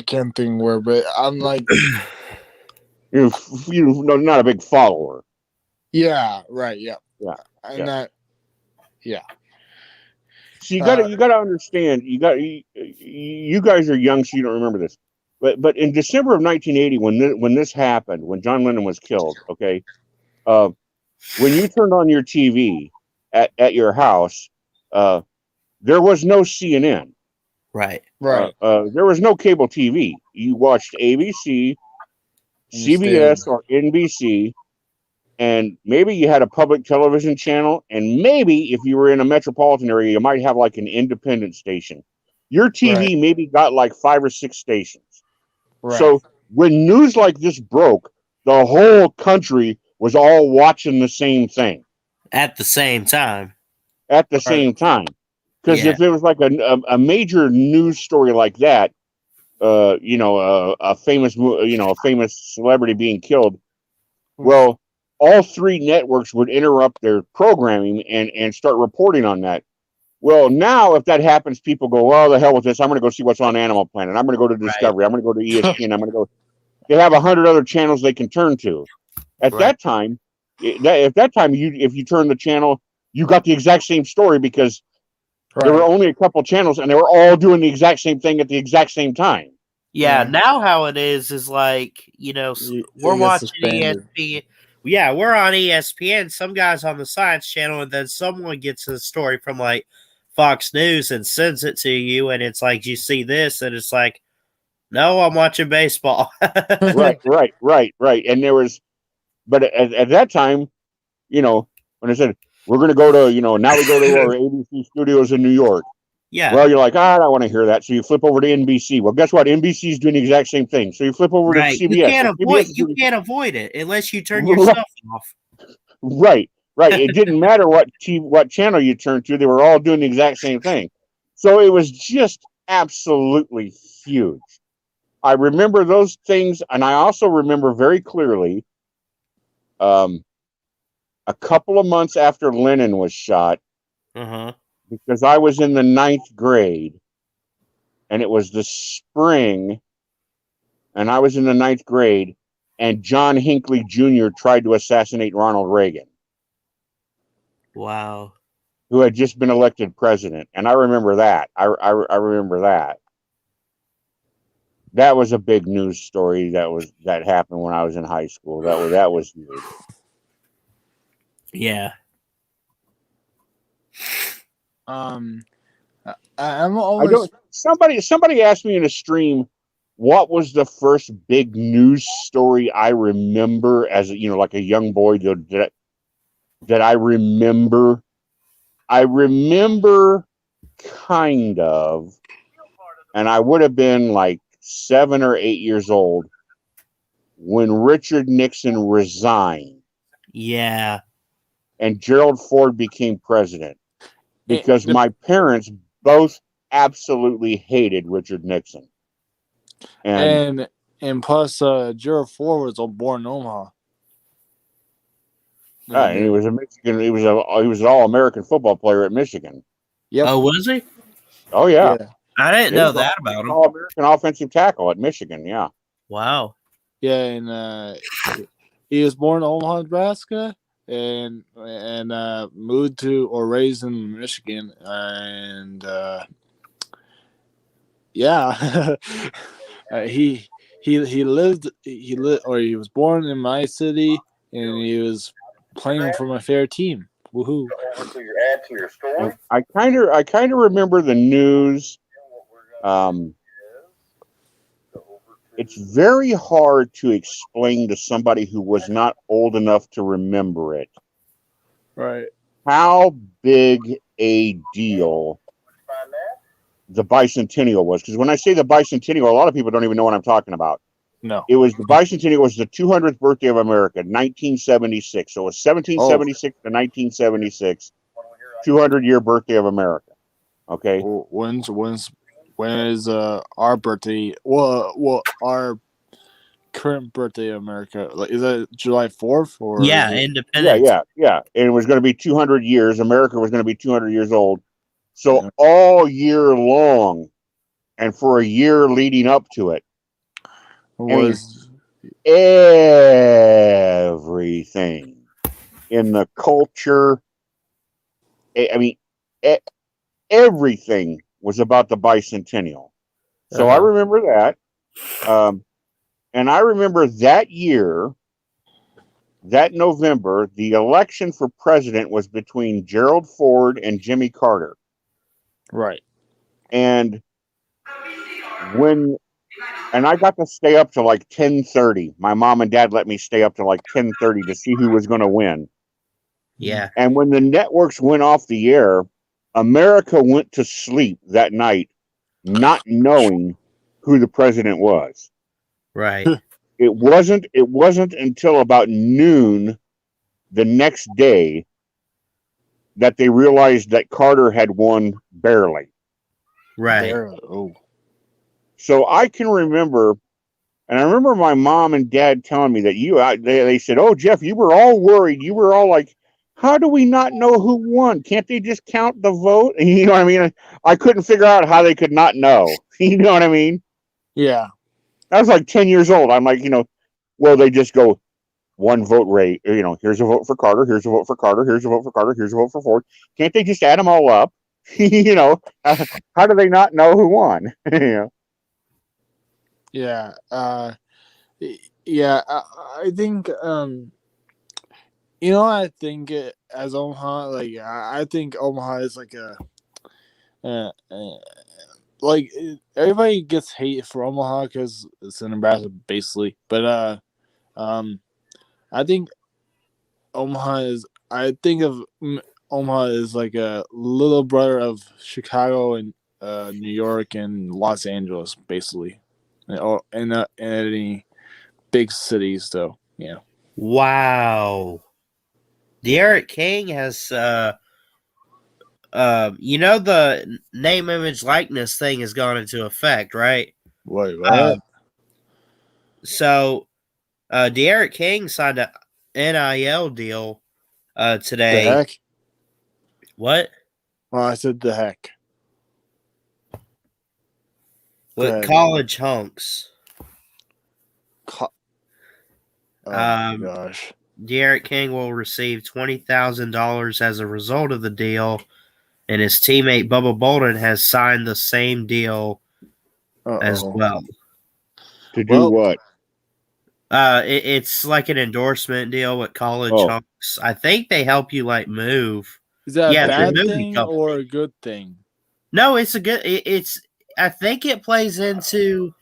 can't think word, but I'm like you're not a big follower. yeah, right, yeah. Yeah. Not yeah. So you gotta understand. You guys are young, so you don't remember this. But in December of 1980, when this happened, when John Lennon was killed, okay, when you turned on your TV at your house, there was no CNN. Right. There was no cable TV. You watched ABC, CBS, or NBC, and maybe you had a public television channel, and maybe if you were in a metropolitan area, you might have like an independent station. Your TV maybe got like 5 or 6 stations. Right. So when news like this broke, the whole country was all watching the same thing At the same time. Because if it was like a major news story like that, a famous celebrity being killed, well, all 3 networks would interrupt their programming and start reporting on that. Well, now if that happens, people go, "Oh, the hell with this! I'm going to go see what's on Animal Planet. I'm going to go to Discovery. I'm going to go to ESPN. I'm going to go." They have 100 other channels they can turn to. At that time, if you turn the channel, you got the exact same story because there were only a couple channels, and they were all doing the exact same thing at the exact same time. Yeah, now how it is like, we're watching ESPN. Yeah, we're on ESPN. Some guy's on the Science Channel, and then someone gets a story from like Fox News and sends it to you, and it's like, you see this, and it's like, no, I'm watching baseball. Right. And there was, but at that time, when I said we're going to go to, now we go to our ABC studios in New York. Yeah. Well, you're like, I don't want to hear that. So you flip over to NBC. Well, guess what? NBC is doing the exact same thing. So you flip over to CBS. You can't avoid it unless you turn your stuff off. Right. It didn't matter what channel you turned to. They were all doing the exact same thing. So it was just absolutely huge. I remember those things, and I also remember very clearly a couple of months after Lennon was shot, because I was in the 9th grade, and it was the spring, and I was in the 9th grade, and John Hinckley Jr. tried to assassinate Ronald Reagan, Wow. who had just been elected president. And I remember that. I remember that. That was a big news story that happened when I was in high school. That was huge. Yeah. I'm I always don't. Somebody asked me in a stream, what was the first big news story I remember as like a young boy that I remember. I remember kind of, and I would have been like 7 or 8 years old when Richard Nixon resigned Yeah. and Gerald Ford became president, it, because my parents both absolutely hated Richard Nixon. and plus Gerald Ford was born in Omaha. And he was a Michigan. He was an All-American football player at Michigan. Yep. Oh, was he? Oh yeah, I didn't He know was that about him. All-American offensive tackle at Michigan. Yeah. Wow. Yeah, and he was born in Omaha, Nebraska, and moved to or raised in Michigan, and yeah, he lived or he was born in my city, and he was playing for my favorite team. Woohoo! I kind of remember the news. It's very hard to explain to somebody who was not old enough to remember it Right. how big a deal the bicentennial was. Because when I say the bicentennial, a lot of people don't even know what I'm talking about. No. It was the bicentennial was the 200th birthday of America, 1976. So it was 1776 to 1976, 200-year birthday of America. Okay. When is our birthday? Well, our current birthday of America. Like, is that July 4th or? Yeah, is it... Independence. Yeah. And it was going to be 200 years. America was going to be 200 years old. So all year long, and for a year leading up to it, was everything in the culture. I mean, everything was about the bicentennial. So I remember that. And I remember that year, that November, the election for president was between Gerald Ford and Jimmy Carter. Right. And I got to stay up till like 10:30. My mom and dad let me stay up till like 10:30 to see who was going to win. Yeah. And when the networks went off the air, America went to sleep that night not knowing who the president was. Right. It wasn't until about noon the next day that they realized that Carter had won barely. Right. Barely. Oh. So I can remember, and I remember my mom and dad telling me that they said, "Oh, Jeff, you were all worried. You were all like, how do we not know who won? Can't they just count the vote?" And you know what I mean? I couldn't figure out how they could not know. You know what I mean? Yeah. I was like 10 years old. I'm like, well, they just go one vote rate. Here's a vote for Carter. Here's a vote for Carter. Here's a vote for Carter. Here's a vote for Ford. Can't they just add them all up? How do they not know who won? Yeah. Yeah. I think. I think as Omaha, like I think Omaha is like like everybody gets hate for Omaha because it's in Nebraska, basically. But I think Omaha is. I think of Omaha as like a little brother of Chicago and New York and Los Angeles, basically, and any big cities, though. Yeah. Wow. Derek King has the name, image, likeness thing has gone into effect, right? Wait, what? So Derek King signed a NIL deal The today. heck? What? Well, I said the heck. Go With ahead. college hunks. Oh my Um, gosh. De'Aaron King will receive $20,000 as a result of the deal, and his teammate Bubba Bolden has signed the same deal as Uh-oh. well. To do Well, what? It's like an endorsement deal with college Oh. hunks. I think they help you like move. Is that Yeah, a they're bad moving thing company. or a good thing? No, it's a good. It's. I think it plays into.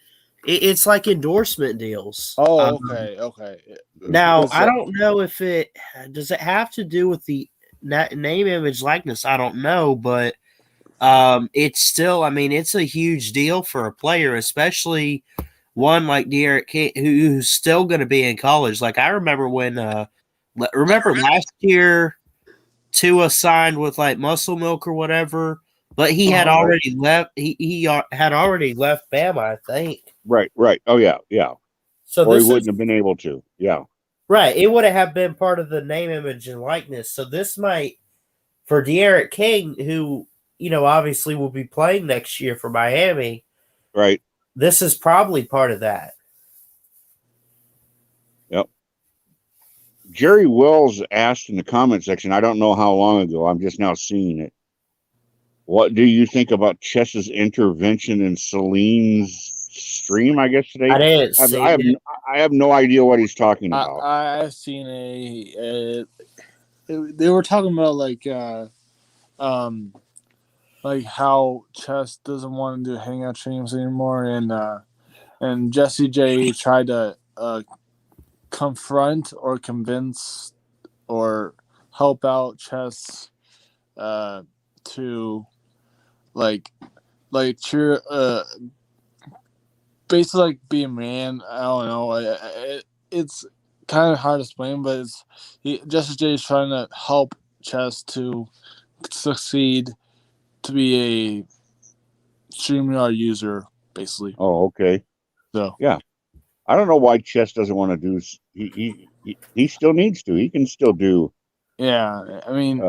It's like endorsement deals. Oh, okay. Now Because, I don't know if it does. It have to do with the name, image, likeness. I don't know, but it's still. I mean, it's a huge deal for a player, especially one like De'Aaron King, who's still going to be in college. Like I remember when. Remember last year, Tua signed with like Muscle Milk or whatever, but he had already left. He had already left Bama, I think. Right. Oh yeah. So Or he this wouldn't is have been able to. Yeah. right. It would have been part of the name, image, and likeness. So this might for De'Aaron King, who obviously will be playing next year for Miami. Right. This is probably part of that. Yep. Jerry Wells asked in the comment section, I don't know how long ago, I'm just now seeing it. What do you think about Chess's intervention in Celine's stream, I guess, today? I didn't see it. I have no idea what he's talking about. I've seen they were talking about like how Chess doesn't want to do hangout streams anymore, and Jesse J tried to confront or convince or help out Chess to like cheer basically like be a man. I don't know. It's kind of hard to explain, but Jesse J is trying to help Chess to succeed to be a StreamYard user, basically. Oh, okay. So yeah, I don't know why Chess doesn't want to do. He still needs to. He can still do. Yeah, I mean,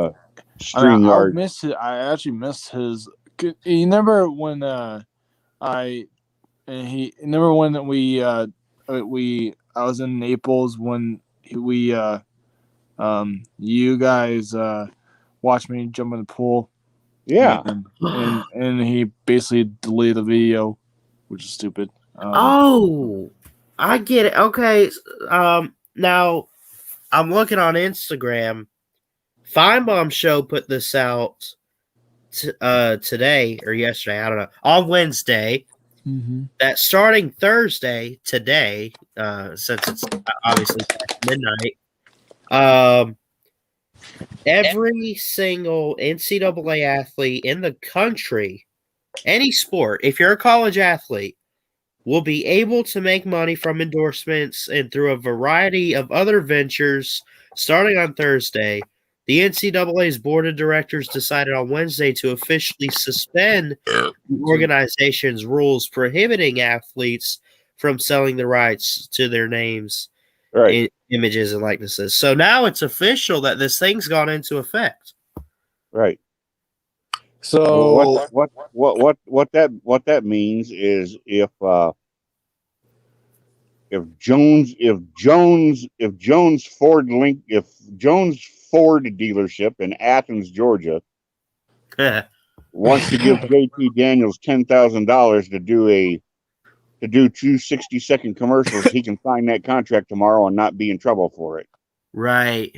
StreamYard. I actually missed his. You remember when I was in Naples when you guys watched me jump in the pool. Yeah. And he basically deleted the video, which is stupid. I get it. Okay. Now I'm looking on Instagram. Feinbaum Show put this out today or yesterday. I don't know. On Wednesday. Mm-hmm. That starting Thursday today, since it's obviously midnight, every single NCAA athlete in the country, any sport, if you're a college athlete, will be able to make money from endorsements and through a variety of other ventures starting on Thursday. The NCAA's board of directors decided on Wednesday to officially suspend the organization's rules prohibiting athletes from selling the rights to their names, images, and likenesses. So now it's official that this thing's gone into effect. Right. So what that means is if Jones Ford dealership in Athens, Georgia wants to give JT Daniels $10,000 to do 2 60-second commercials, he can sign that contract tomorrow and not be in trouble for it. Right.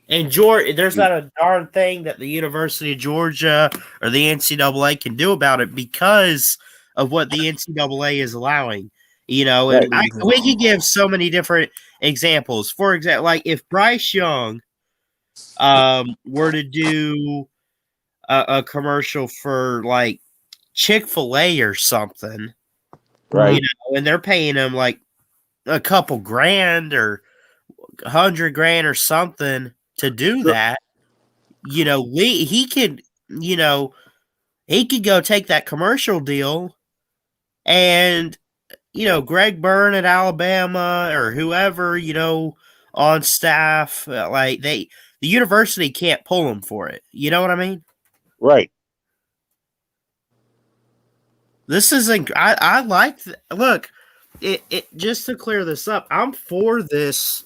And Georgia, there's not a darn thing that the University of Georgia or the NCAA can do about it because of what the NCAA is allowing. And we can give so many different examples. For example, like if Bryce Young were to do a commercial for like Chick-fil-A or something, right? And they're paying him like a couple grand or $100,000 or something to do that. He could go take that commercial deal and Greg Byrne at Alabama or whoever, on staff. Like the university can't pull them for it. You know what I mean? Right. This isn't. I like. Look, it just to clear this up. I'm for this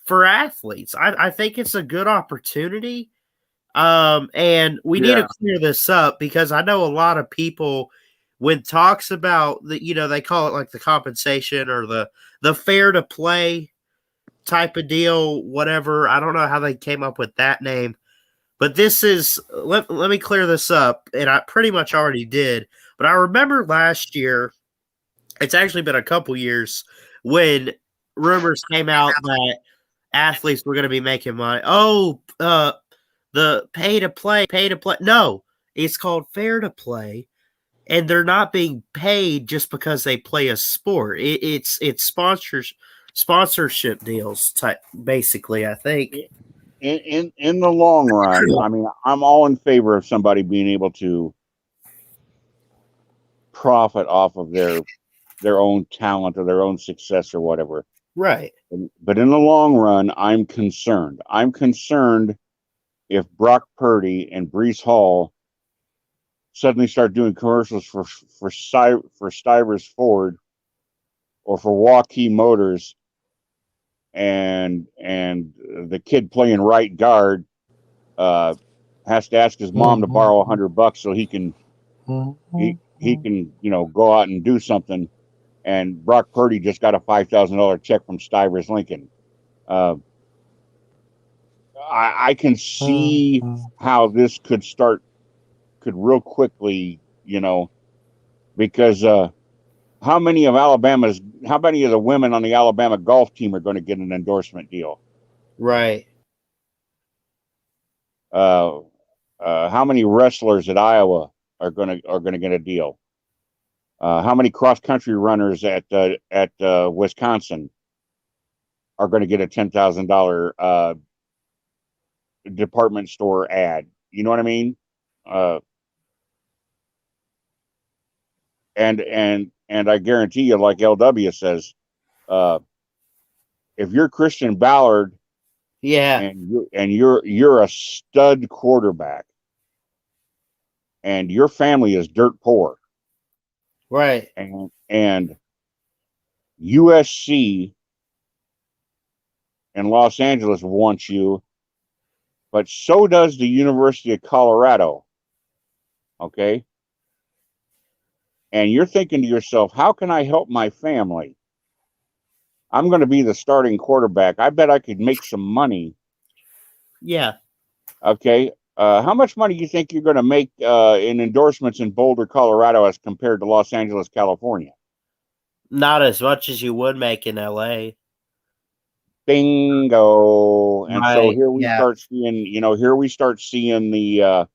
for athletes. I think it's a good opportunity. And we need to clear this up because I know a lot of people when talks about the, they call it like the compensation or the fair to play type of deal, whatever. I don't know how they came up with that name, but this is let me clear this up, and I pretty much already did. But I remember last year, it's actually been a couple years when rumors came out that athletes were going to be making money. Oh, the pay to play. No, it's called fair to play, and they're not being paid just because they play a sport. It's sponsorship deals type, basically. I think. In the long run, I mean, I'm all in favor of somebody being able to profit off of their own talent or their own success or whatever. Right. But in the long run, I'm concerned. I'm concerned if Brock Purdy and Brees Hall suddenly start doing commercials for Stivers Ford or for Waukee Motors, and the kid playing right guard has to ask his mom to borrow $100 so he can go out and do something. And Brock Purdy just got a $5,000 check from Stivers Lincoln. I can see how this could real quickly, because how many of the women on the Alabama golf team are going to get an endorsement deal? Right. How many wrestlers at Iowa are going to get a deal? How many cross country runners at Wisconsin are going to get a $10,000 department store ad? You know what I mean? And I guarantee you, like LW says, if you're Christian Ballard, and you're a stud quarterback, and your family is dirt poor, right, and USC and Los Angeles wants you, but so does the University of Colorado. Okay. And you're thinking to yourself, how can I help my family? I'm going to be the starting quarterback. I bet I could make some money. Yeah. Okay. How much money do you think you're going to make in endorsements in Boulder, Colorado, as compared to Los Angeles, California? Not as much as you would make in LA. Bingo. And right. So here we start seeing, the,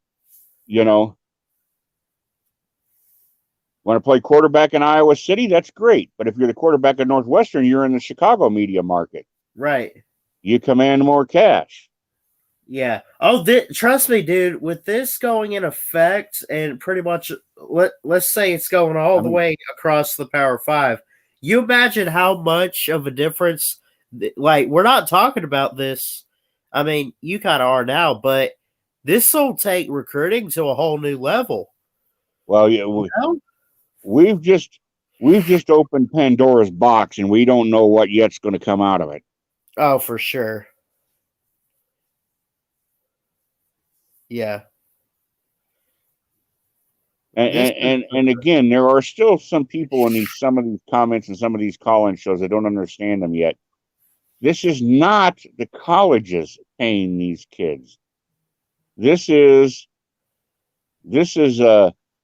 want to play quarterback in Iowa City? That's great. But if you're the quarterback at Northwestern, you're in the Chicago media market. Right. You command more cash. Yeah. Oh, trust me, dude, with this going in effect and pretty much, let's say it's going all the way across the Power 5, you imagine how much of a difference, like, we're not talking about this. I mean, you kind of are now, but this will take recruiting to a whole new level. Well, yeah, we've just opened Pandora's box, and we don't know what yet's going to come out of it. Oh, for sure. Yeah. And again, there are still some people in some of these comments and some of these call-in shows that don't understand them yet. This is not the colleges paying these kids. This is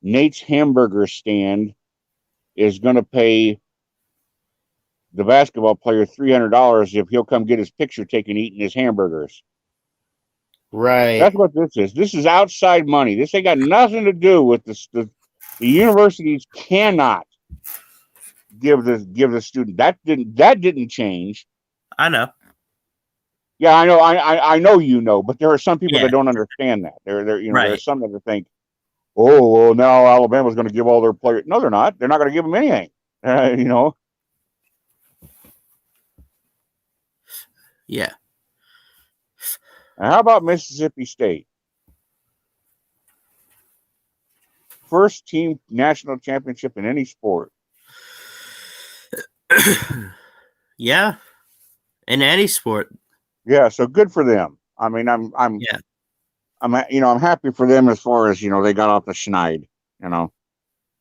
Nate's hamburger stand is going to pay the basketball player $300 if he'll come get his picture taken eating his hamburgers. Right. That's what this is. This is outside money. This ain't got nothing to do with the universities cannot give the student. That didn't change. I know. Yeah, I know. I know, but there are some people that don't understand that. There are some that think, oh, well, now Alabama's going to give all their players. No, they're not. They're not going to give them anything. Yeah. And how about Mississippi State? First team national championship in any sport. Yeah. In any sport. Yeah, so good for them. I mean, I'm Yeah. I'm happy for them as far as they got off the schneid.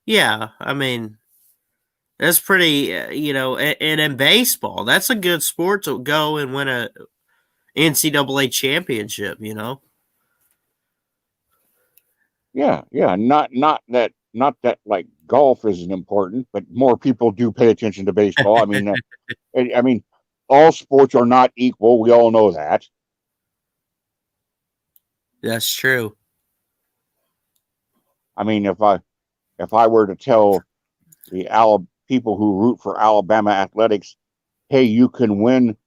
Yeah. I mean, that's pretty. And in baseball, that's a good sport to go and win a NCAA championship. Yeah, not that like golf isn't important, but more people do pay attention to baseball. I mean, all sports are not equal. We all know that. That's true. I mean, if I were to tell the people who root for Alabama athletics, hey, you can win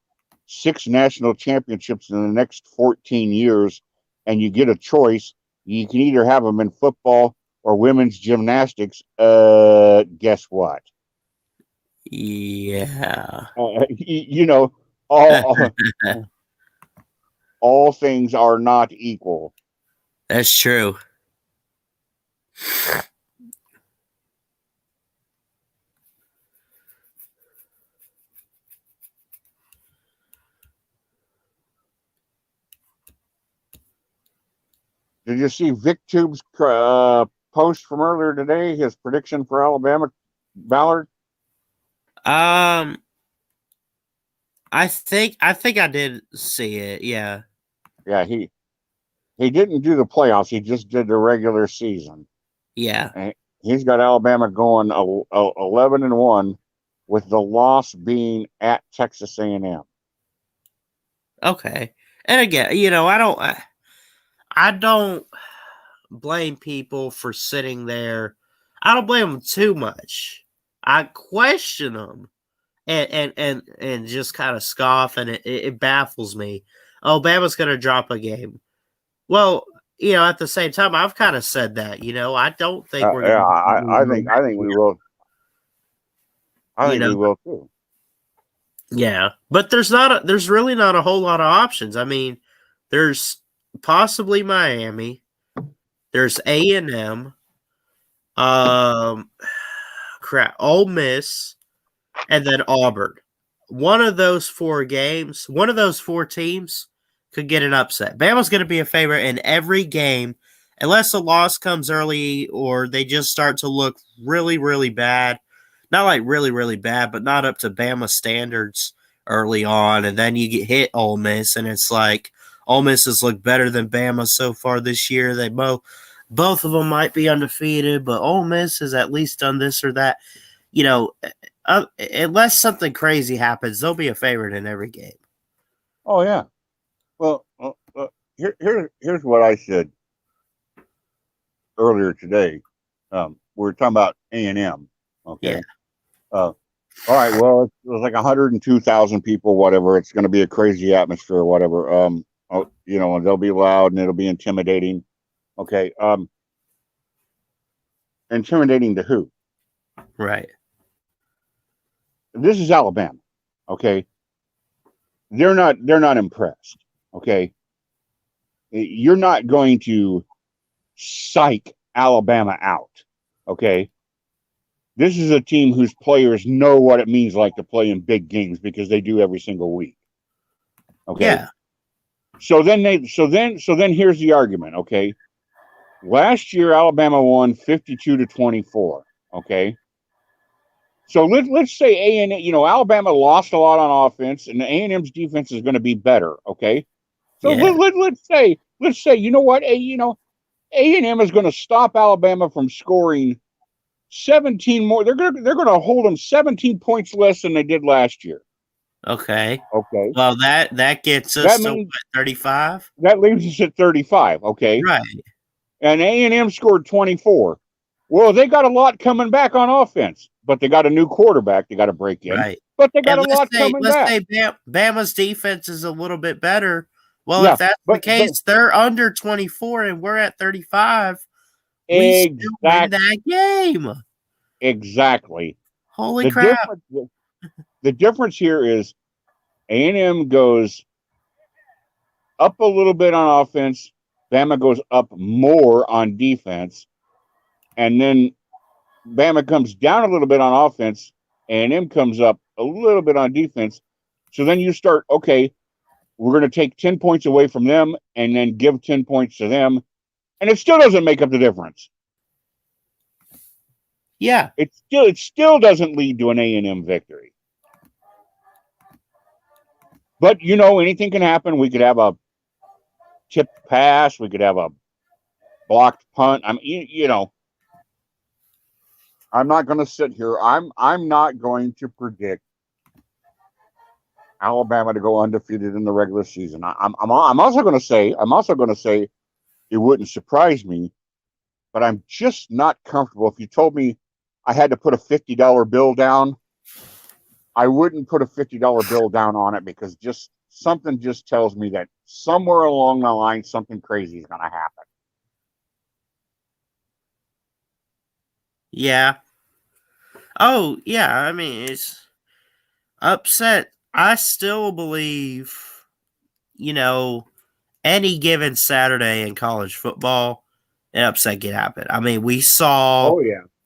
6 national championships in the next 14 years, and you get a choice. You can either have them in football or women's gymnastics. Guess what? Yeah. All all things are not equal. That's true. Did you see Vic Tube's post from earlier today? His prediction for Alabama, Ballard. I think I did see it. Yeah. Yeah, he didn't do the playoffs. He just did the regular season. Yeah. And he's got Alabama going 11-1, with the loss being at Texas A&M. Okay. And again, I don't blame people for sitting there. I don't blame them too much. I question them and just kind of scoff, and it baffles me. Oh, Bama's going to drop a game. Well, at the same time, I've kind of said that. I don't think we're going to. I think we will. I think we will too. Yeah, but there's really not a whole lot of options. I mean, there's possibly Miami. There's A&M. Ole Miss, and then Auburn. One of those 4 games, one of those 4 teams could get an upset. Bama's going to be a favorite in every game, unless a loss comes early or they just start to look really, really bad. Not like really, really bad, but not up to Bama standards early on. And then you get hit Ole Miss, and it's like Ole Miss has looked better than Bama so far this year. They both of them might be undefeated, but Ole Miss has at least done this or that. Unless something crazy happens, they'll be a favorite in every game. Oh yeah. Well, here's what I said earlier today. We were talking about A&M. Okay. Yeah. All right. Well, it was like 102,000 people, whatever. It's going to be a crazy atmosphere, or whatever. And they'll be loud and it'll be intimidating. Okay. Intimidating to who? Right. This is Alabama. Okay. They're not impressed. Okay. You're not going to psych Alabama out. Okay. This is a team whose players know what it means like to play in big games, because they do every single week. Okay. Yeah. So then here's the argument. Okay. Last year, Alabama won 52-24. Okay. So let's say A&M, Alabama lost a lot on offense, and the A&M's defense is going to be better. Okay. So Yeah. let's say, you know what? A&M is going to stop Alabama from scoring 17 more. They're going to hold them 17 points less than they did last year. Okay. Okay. Well, that gets us to 35. That leaves us at 35. Okay. Right. And A&M scored 24. Well, they got a lot coming back on offense, but they got a new quarterback they got to break in. Right. But they got a lot coming back. Let's say Bama's defense is a little bit better. Well, Yeah, if that's the case, they're under 24 and we're at 35. We still win that game. Exactly. Holy crap. The difference here is A&M goes up a little bit on offense. Bama goes up more on defense. And then Bama comes down a little bit on offense. A&M comes up a little bit on defense. So then you start, okay, we're going to take 10 points away from them and then give 10 points to them. And it still doesn't make up the difference. Yeah. It still doesn't lead to an A&M victory. But, anything can happen. We could have a tipped pass. We could have a blocked punt. I mean, I'm not going to sit here. I'm not going to predict Alabama to go undefeated in the regular season. I'm also going to say it wouldn't surprise me, but I'm just not comfortable. If you told me I had to put a $50 bill down, I wouldn't put a $50 bill down on it because something just tells me that somewhere along the line something crazy is going to happen. Yeah. Oh, yeah. I mean, it's upset. I still believe, any given Saturday in college football, an upset can happen. I mean, we saw,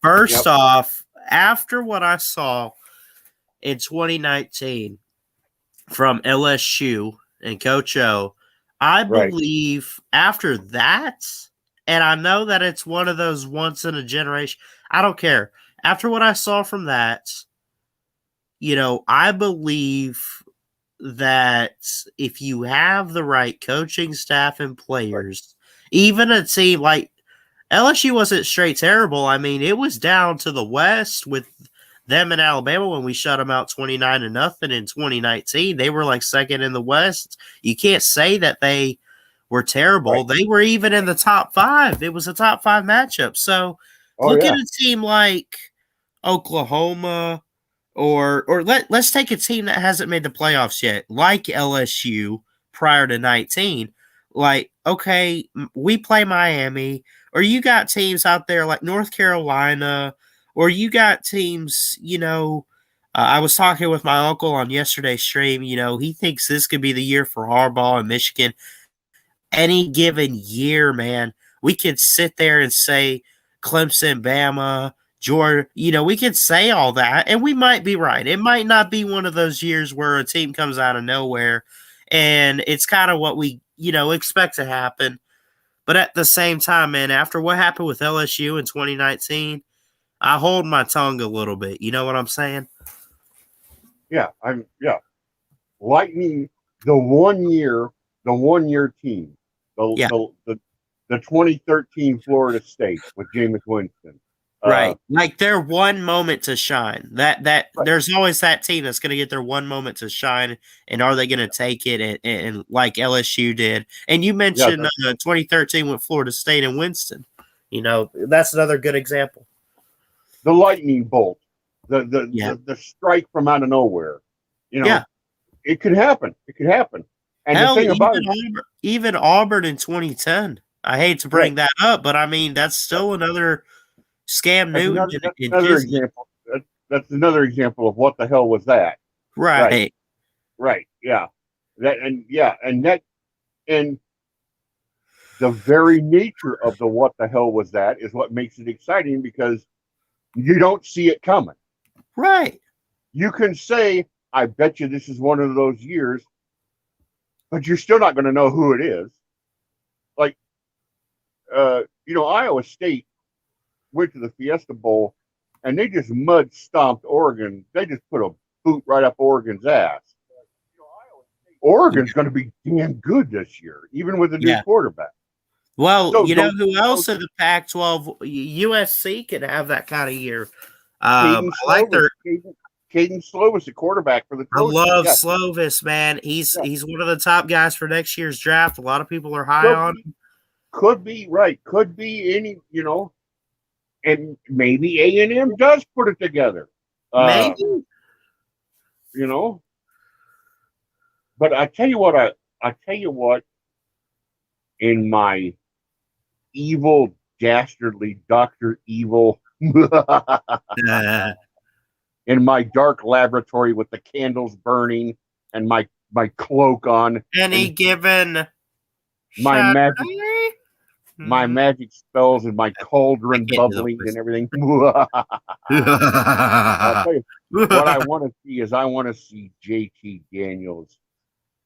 first off, after what I saw in 2019 from LSU and Coach O, I believe after that, and I know that it's one of those once in a generation, I don't care. After what I saw from that, I believe that if you have the right coaching staff and players, even a team like LSU wasn't straight terrible. I mean, it was down to the West with them in Alabama when we shut them out 29-0 in 2019. They were like second in the West. You can't say that they were terrible. They were even in the top 5. It was a top 5 matchup. So look at a team like Oklahoma, or let's take a team that hasn't made the playoffs yet, like LSU prior to 19. Like, okay, we play Miami, or you got teams out there like North Carolina, or you got teams, I was talking with my uncle on yesterday's stream, he thinks this could be the year for Harbaugh and Michigan. Any given year, man, we could sit there and say Clemson, Bama, Georgia, we could say all that, and we might be right. It might not be one of those years where a team comes out of nowhere, and it's kind of what we, expect to happen. But at the same time, man, after what happened with LSU in 2019, I hold my tongue a little bit. You know what I'm saying? Yeah, Lightning, the one year team, the 2013 Florida State with Jameis Winston. Right. Like their one moment to shine. That there's always that team that's going to get their one moment to shine, and are they going to take it and like LSU did? And you mentioned 2013 with Florida State and Winston. That's another good example. The lightning bolt, the strike from out of nowhere. It could happen. It could happen. And hell, the thing about even Auburn in 2010. I hate to bring that up, but I mean that's still another Scam Newton. That's another example. That's another example of what the hell was that? Right. Yeah. And the very nature of the what the hell was that is what makes it exciting because you don't see it coming. Right. You can say, I bet you this is one of those years, but you're still not going to know who it is. Like, Iowa State went to the Fiesta Bowl and they just mud stomped Oregon. They just put a boot right up Oregon's ass. Oregon's going to be damn good this year, even with a new quarterback. Well, who else in the Pac-12? USC could have that kind of year. Caden Slovis, the quarterback for the Trojans. I love Slovis, man. He's one of the top guys for next year's draft. A lot of people are high on him. Could be right. Could be any, and maybe A&M does put it together. Maybe. But I tell you what, in my evil, dastardly Dr. Evil, in my dark laboratory with the candles burning and my cloak on. Any given my magic, Saturday? my Mhm. magic spells and my I cauldron can't do the bubbling voice. and everything. I'll tell you what I want to see is I want to see JT Daniels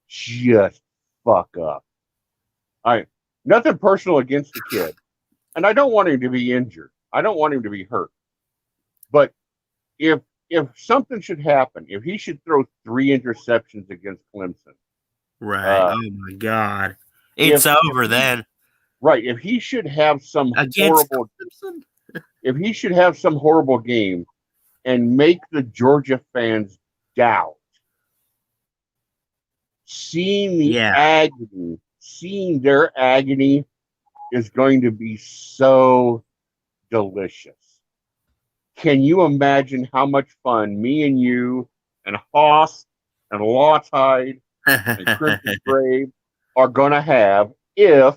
just fuck up. I Nothing personal against the kid, and I don't want him to be injured. I don't want him to be hurt. But if something should happen, if he should throw 3 interceptions against Clemson, Right. Oh my God. if It's over then. right, if he should have some Against horrible, Clemson? if he should have some horrible game and make the Georgia fans doubt, Yeah. seeing their agony is going to be so delicious. Can you imagine how much fun me and you and Hoss and Lawtide and Crimson Brave are going to have if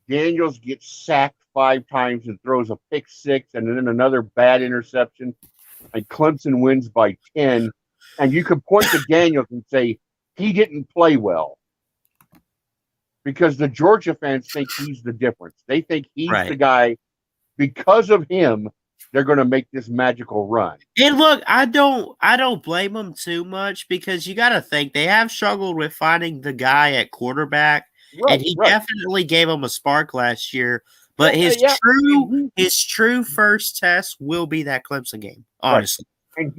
Daniels gets sacked 5 times and throws a pick 6 and then another bad interception and Clemson wins by 10, and you can point to Daniels and say he didn't play well because the Georgia fans think he's the difference. They think he's the Right. guy. Because of him, they're going to make this magical run. And look, I don't blame them too much because you got to think they have struggled with finding the guy at quarterback, and he definitely gave them a spark last year. But his true first test will be that Clemson game, honestly. Right. And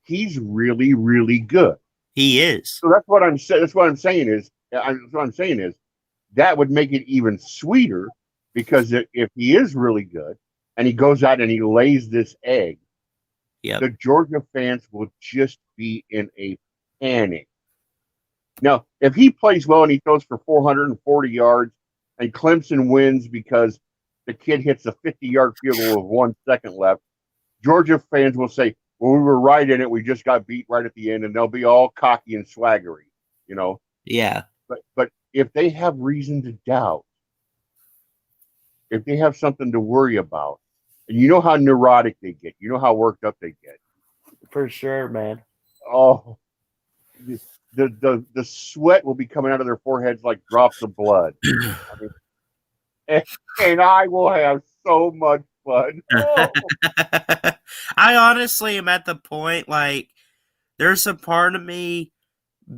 he's really, really good. He is. So that's what I'm saying. That's what I'm saying is that would make it even sweeter because if he is really good and he goes out and he lays this egg, the Georgia fans will just be in a panic. Now, if he plays well and he throws for 440 yards and Clemson wins because the kid hits a 50-yard field goal with 1 second left, Georgia fans will say, well, we were right in it. We just got beat right at the end, and they'll be all cocky and swaggery, you know? Yeah. But if they have reason to doubt, if they have something to worry about, and you know how neurotic they get, you know how worked up they get. For sure, man. Oh, the sweat will be coming out of their foreheads like drops of blood. And I will have so much fun. Oh. I honestly am at the point, like, there's a part of me,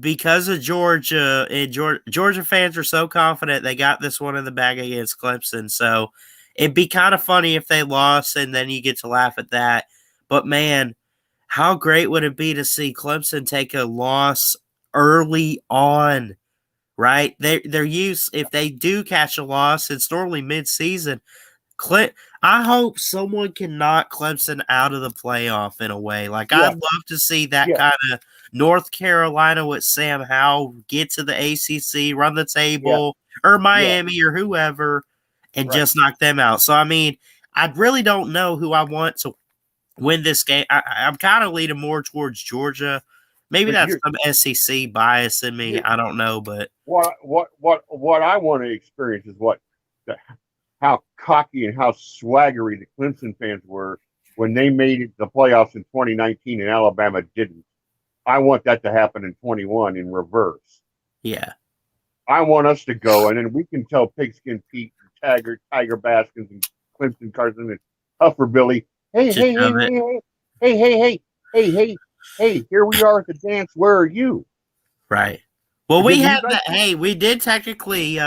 because of Georgia, and Georgia fans are so confident they got this one in the bag against Clemson, so it'd be kind of funny if they lost, and then you get to laugh at that. But, man, how great would it be to see Clemson take a loss early on, right? They're used, if they do catch a loss, it's normally mid-season. I hope someone can knock Clemson out of the playoff in a way. Like, I'd love to see that kind of North Carolina with Sam Howell get to the ACC, run the table, or Miami or whoever, and just knock them out. So, I mean, I really don't know who I want to win this game. I'm kind of leaning more towards Georgia. Maybe that's some SEC bias in me. I don't know, but what I want to experience is how cocky and how swaggery the Clemson fans were when they made it the playoffs in 2019 and Alabama didn't. I want that to happen in 21 in reverse. Yeah. I want us to go, and then we can tell Pigskin Pete, and Tiger Baskins, and Clemson Carson, and Huffer Billy, hey, here we are at the dance. Where are you? Right. Well, we had that. Hey, we did technically.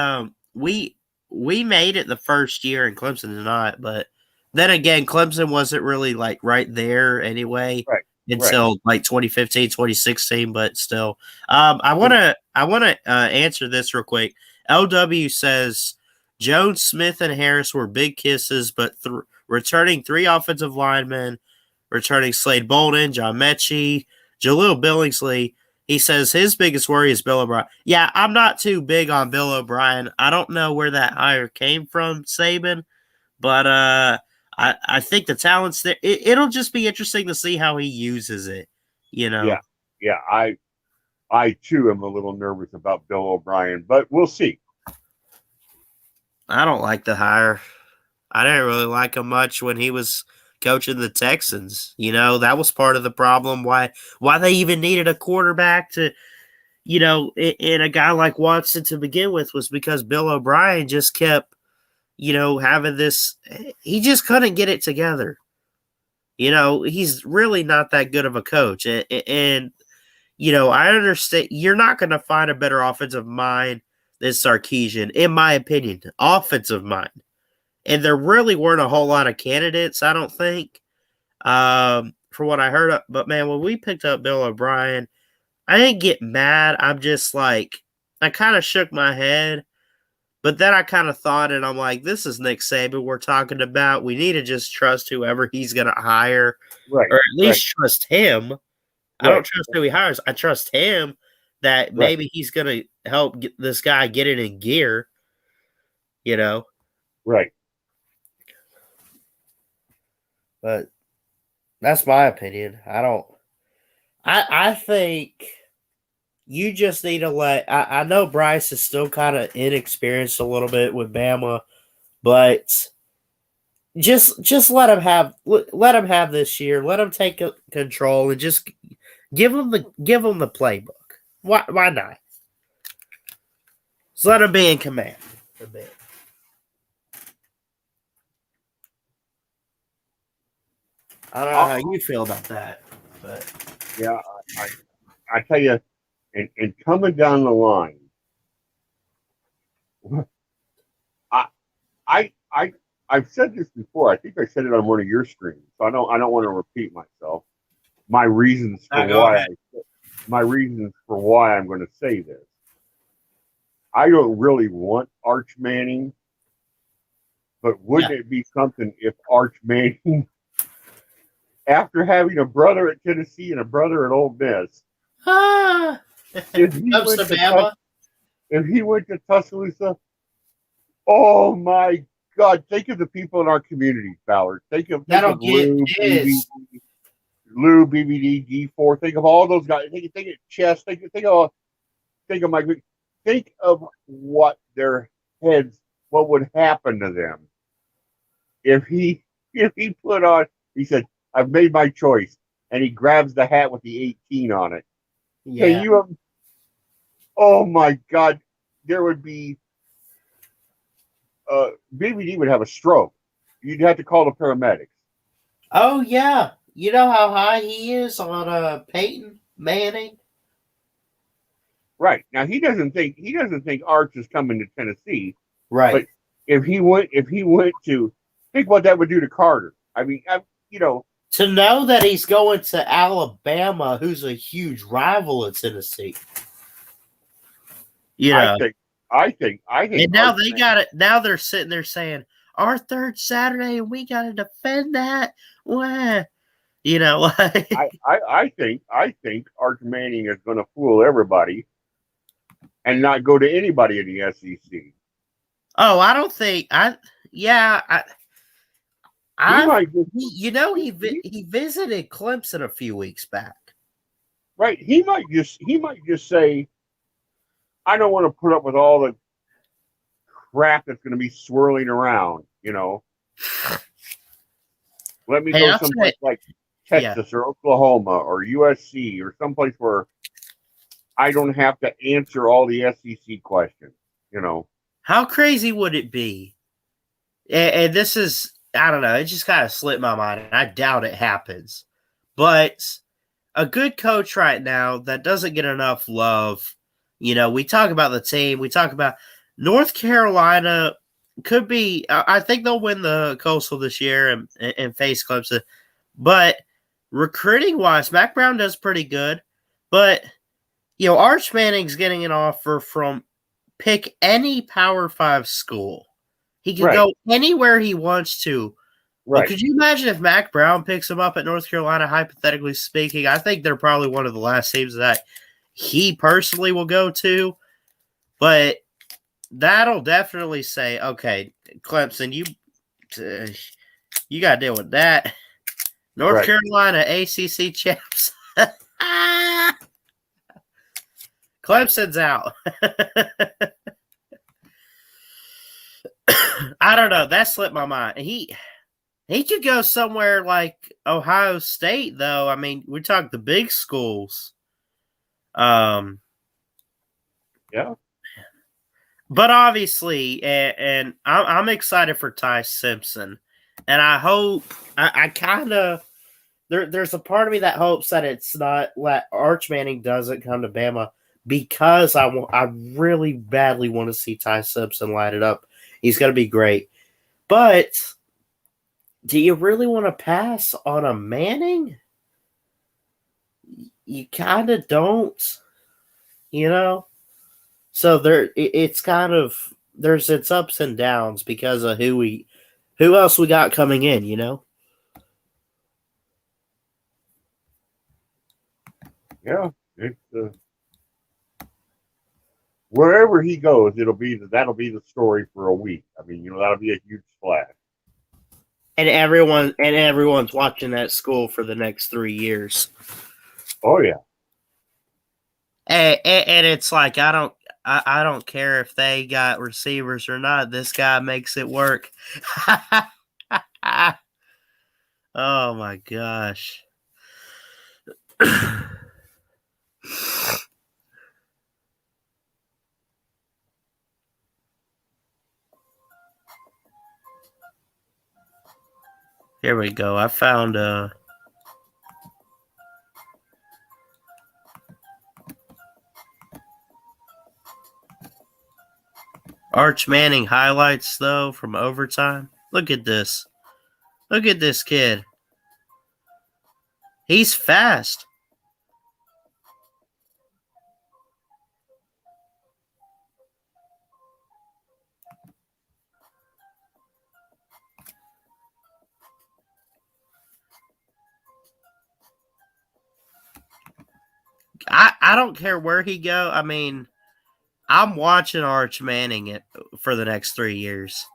We made it the first year, and Clemson did not. But then again, Clemson wasn't really like right there anyway until like 2015, 2016. But still, I want to answer this real quick. LW says Jones, Smith, and Harris were big kisses, but returning 3 offensive linemen, returning Slade Bolden, John Mechie, Jaleel Billingsley. He says his biggest worry is Bill O'Brien. Yeah, I'm not too big on Bill O'Brien. I don't know where that hire came from, Saban, but I think the talent's there. It'll just be interesting to see how he uses it, you know? Yeah. I too am a little nervous about Bill O'Brien, but we'll see. I don't like the hire. I didn't really like him much when he was coaching the Texans. You know, that was part of the problem why they even needed a quarterback to, and a guy like Watson to begin with was because Bill O'Brien just kept, having this. He just couldn't get it together. He's really not that good of a coach. And I understand you're not going to find a better offensive mind than Sarkisian, in my opinion. Offensive mind. And there really weren't a whole lot of candidates, I don't think, for what I heard. But, man, when we picked up Bill O'Brien, I didn't get mad. I'm just like, I kind of shook my head. But then I kind of thought, and I'm like, this is Nick Saban we're talking about. We need to just trust whoever he's going to hire, Right. or at least trust him. I don't trust who he hires. I trust him that maybe he's going to help get this guy get it in gear, Right. But that's my opinion. I think you just need to I know Bryce is still kind of inexperienced a little bit with Bama, but just let him have this year. Let him take control and just give him the playbook. Why not? Just let him be in command a bit. I don't know how you feel about that, but yeah, I tell you, and coming down the line, I've said this before. I think I said it on one of your streams, so I don't want to repeat myself. My reasons for why I'm going to say this. I don't really want Arch Manning, but wouldn't it be something if Arch Manning, after having a brother at Tennessee and a brother at Ole Miss, if he went to Tuscaloosa, oh my God! Think of the people in our community, Ballard. Think of Lou, BBD, D4. Think of all those guys. Think of Chess. Think of Mike. Think of what their heads, what would happen to them if he put on. He said, "I've made my choice," and he grabs the hat with the 18 on it. Yeah. Can you? Oh my God! There would be. BBD would have a stroke. You'd have to call the paramedics. Oh yeah, you know how high he is on Peyton Manning. Right now, he doesn't think Arch is coming to Tennessee. Right, but if he went to, think what that would do to Carter. I mean, to know that he's going to Alabama, who's a huge rival of Tennessee. I think. And now they got it. Now they're sitting there saying, "Our third Saturday, and we got to defend that." What? I think Arch Manning is going to fool everybody and not go to anybody in the SEC. Oh, I don't think he visited Clemson a few weeks back. Right. He might just say, I don't want to put up with all the crap that's going to be swirling around, Let me go someplace like Texas or Oklahoma or USC or someplace where I don't have to answer all the SEC questions, How crazy would it be? And this is, I don't know, it just kind of slipped my mind, and I doubt it happens. But a good coach right now that doesn't get enough love, we talk about the team, we talk about North Carolina could be, I think they'll win the Coastal this year and face Clemson. But recruiting-wise, Mac Brown does pretty good. But, Arch Manning's getting an offer from pick any Power 5 school. He can go anywhere he wants to. Right. But could you imagine if Mac Brown picks him up at North Carolina, hypothetically speaking? I think they're probably one of the last teams that he personally will go to. But that'll definitely say, okay, Clemson, you got to deal with that. North Carolina ACC champs. Clemson's out. I don't know. That slipped my mind. He could go somewhere like Ohio State, though. I mean, we talk the big schools. Yeah. But obviously, and I'm excited for Ty Simpson, and I hope I kind of there's a part of me that hopes that it's not that Arch Manning doesn't come to Bama because I really badly want to see Ty Simpson light it up. He's going to be great, but do you really want to pass on a Manning? You kind of don't, you know. So it's kind of there's its ups and downs because of who else we got coming in, you know. Yeah. It's wherever he goes, that'll be the story for a week. I mean, that'll be a huge splash. And everyone's watching that school for the next 3 years. Oh yeah. And it's like I don't care if they got receivers or not. This guy makes it work. Oh my gosh. Here we go. I found Arch Manning highlights though from overtime. Look at this. Look at this kid. He's fast. I don't care where he go. I mean, I'm watching Arch Manning for the next 3 years.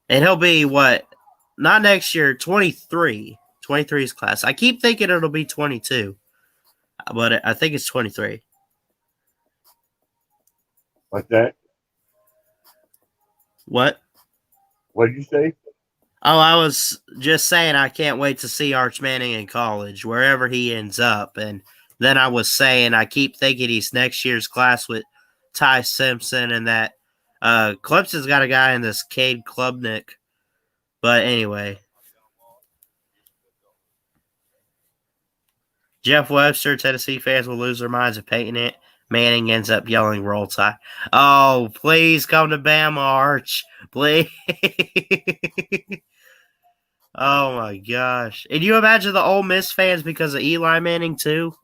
And he'll be what? Not next year, 23. 23's class. I keep thinking it'll be 22, but I think it's 23. Like that. What? What did you say? Oh, I was just saying I can't wait to see Arch Manning in college, wherever he ends up. And then I was saying I keep thinking he's next year's class with Ty Simpson and that Clemson's got a guy in this Cade Klubnik. But anyway. Jeff Webster, Tennessee fans will lose their minds if Peyton Manning ends up yelling roll tide. Oh, please come to Bama, Arch. Please. Oh my gosh. And you imagine the Ole Miss fans because of Eli Manning too?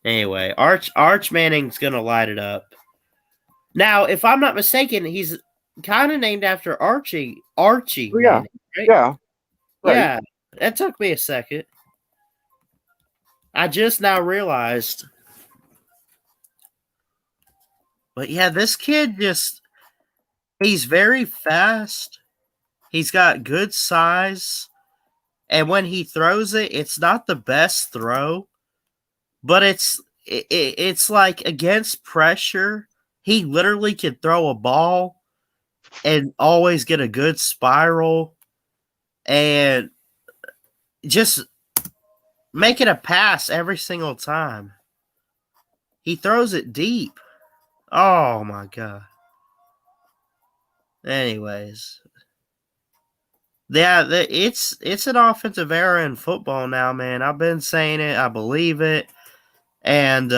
Anyway, Arch Manning's gonna light it up. Now, if I'm not mistaken, he's kind of named after Archie Oh, yeah. Manning, right? Yeah. Right. Yeah. That took me a second. I just now realized. But yeah, this kid he's very fast. He's got good size. And when he throws it, it's not the best throw, but it's like against pressure, he literally can throw a ball and always get a good spiral and just making a pass every single time. He throws it deep. Oh my god. Anyways, yeah, it's an offensive era in football now, man. I've been saying it. I believe it. And,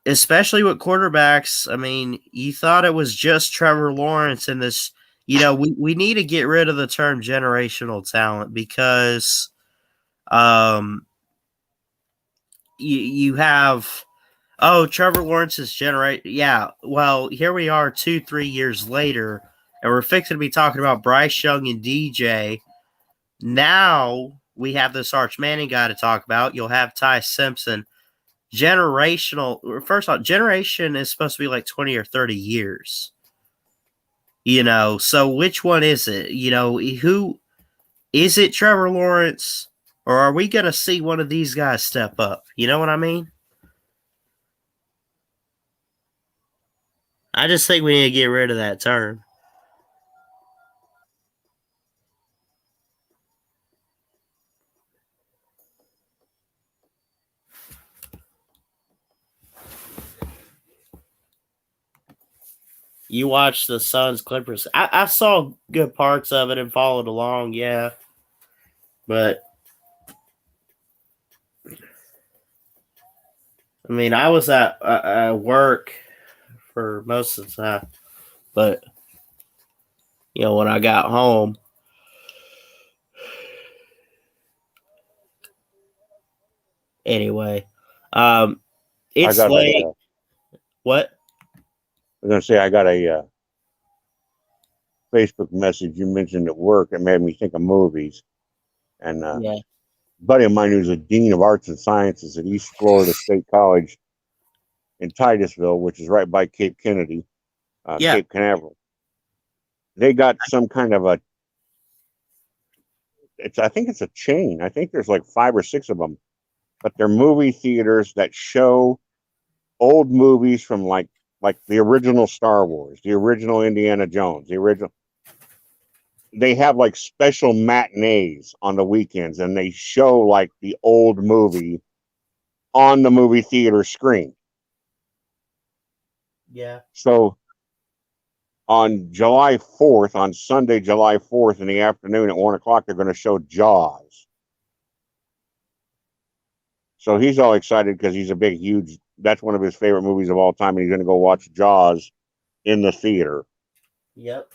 especially with quarterbacks, I mean, you thought it was just Trevor Lawrence and this, we need to get rid of the term generational talent because you have, Trevor Lawrence is yeah, well, here we are 2-3 years later, and we're fixing to be talking about Bryce Young and DJ. Now we have this Arch Manning guy to talk about. You'll have Ty Simpson. Generational. First off, generation is supposed to be like 20 or 30 years. So which one is it? Who is it? Trevor Lawrence, or are we gonna see one of these guys step up? You know what I mean? I just think we need to get rid of that term. You watched the Suns Clippers. I saw good parts of it and followed along, yeah. But I mean, I was at work for most of the time. But when I got home, anyway, I it's got late. What? I was gonna say I got a Facebook message you mentioned at work. It made me think of movies. And Yeah. a buddy of mine who's a dean of arts and sciences at East Florida State College in Titusville, which is right by Cape Kennedy, Yeah. Cape Canaveral. They got some kind of I think it's a chain. I think there's like 5 or 6 of them, but they're movie theaters that show old movies from like the original Star Wars, the original Indiana Jones, the original. They have like special matinees on the weekends, and they show like the old movie on the movie theater screen. Yeah. So on July 4th, on Sunday, July 4th in the afternoon at 1:00, they're going to show Jaws. So he's all excited because he's a big, huge, that's one of his favorite movies of all time. And he's going to go watch Jaws in the theater. Yep.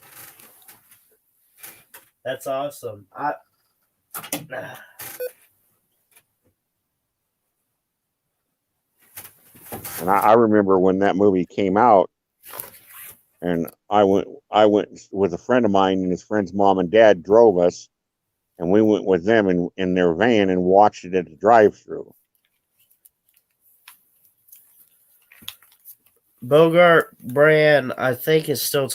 That's awesome. And I remember when that movie came out, and I went with a friend of mine, and his friend's mom and dad drove us, and we went with them in their van and watched it at the drive-thru. Bogart Brand, I think, is still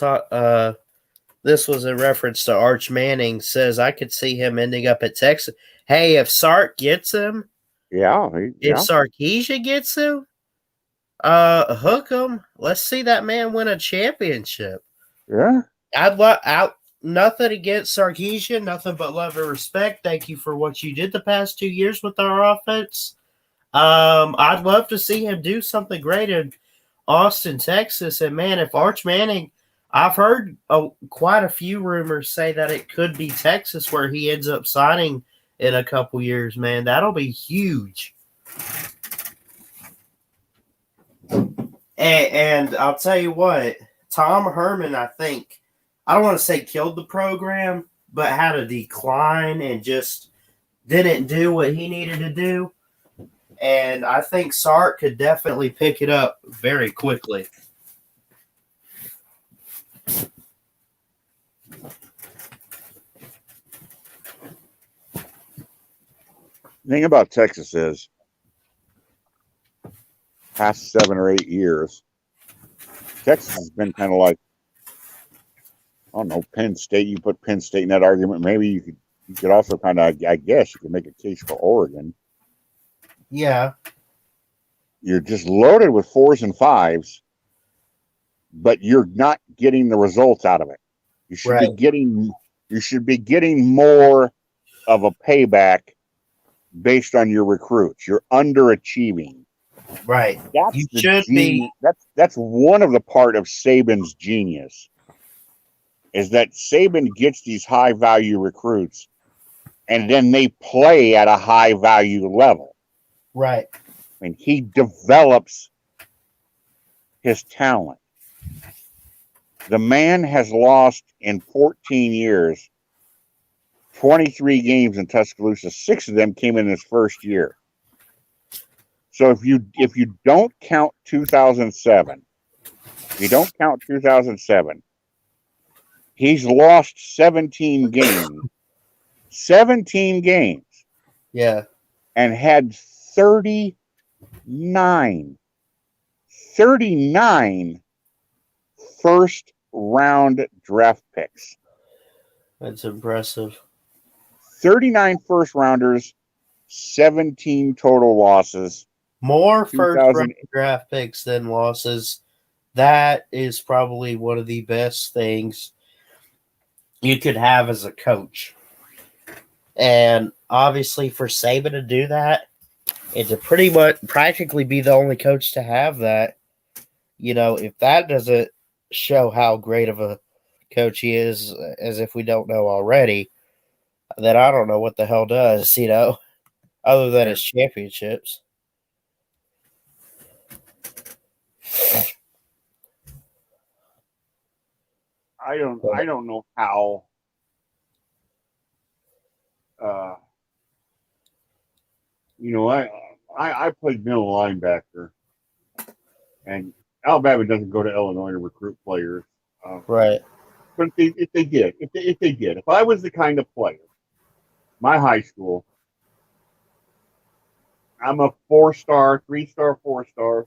this was in reference to Arch Manning, says I could see him ending up at Texas. Hey, if Sark gets him, Yeah, if Sarkisian gets him, hook him. Let's see that man win a championship. Yeah. Nothing against Sarkisian, nothing but love and respect. Thank you for what you did the past 2 years with our offense. I'd love to see him do something great in Austin, Texas. And man, if Arch Manning, I've heard quite a few rumors say that it could be Texas where he ends up signing in a couple years, man. That'll be huge. And I'll tell you what, Tom Herman, I think, I don't want to say killed the program, but had a decline and just didn't do what he needed to do. And I think Sark could definitely pick it up very quickly. The thing about Texas is, past 7 or 8 years, Texas has been kind of like, I don't know, Penn State. You put Penn State in that argument. Maybe you could also kind of, I guess, you could make a case for Oregon. Yeah. You're just loaded with 4s and 5s, but you're not getting the results out of it. You should be getting more of a payback based on your recruits. You're underachieving. Right. That's you should be. That's one of the part of Saban's genius, is that Saban gets these high value recruits, and then they play at a high value level. Right. I mean, he develops his talent. The man has lost in 14 years 23 games in Tuscaloosa. 6 of them came in his first year. So if you don't count 2007, he's lost 17 games. 17 games. Yeah. And had 39 first round draft picks. That's impressive. 39 first rounders, 17 total losses. More first round draft picks than losses. That is probably one of the best things you could have as a coach. And obviously for Saban to do that, and to practically be the only coach to have that, if that doesn't show how great of a coach he is, as if we don't know already, that I don't know what the hell does, other than his championships. I don't know how. I played middle linebacker, and Alabama doesn't go to Illinois to recruit players. Right. But if they did, if I was the kind of player, my high school, I'm a 4-star, 3-star, 4-star,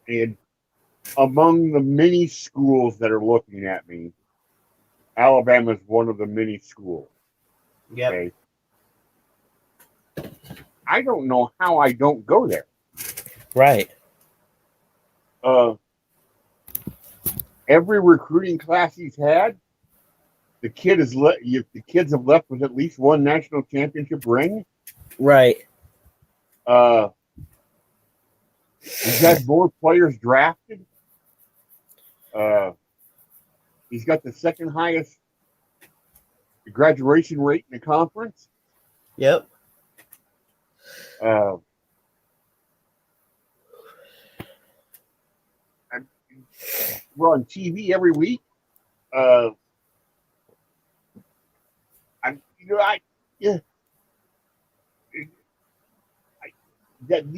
and among the many schools that are looking at me, Alabama is one of the many schools. Yep. Okay. I don't know how I don't go there. Right. Every recruiting class he's had, the kids have left with at least one national championship ring. Right. He's had more players drafted. He's got the second highest graduation rate in the conference. Yep. We're on TV every week. The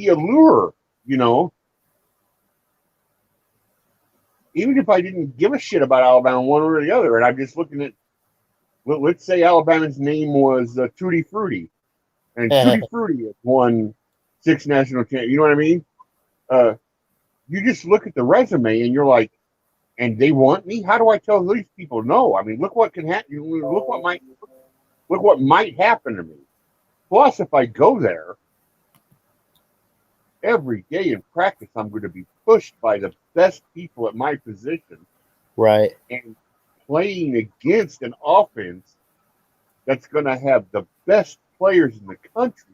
allure, even if I didn't give a shit about Alabama one or the other, and I'm just looking at, let's say Alabama's name was Tutti Frutti, and Tutti Frutti has won 6 national championships. You know what I mean? You just look at the resume and you're like, and they want me? How do I tell these people no? I mean, look what can happen. Look what might happen to me. Plus, if I go there every day in practice, I'm going to be pushed by the best people at my position. Right. And playing against an offense that's going to have the best players in the country.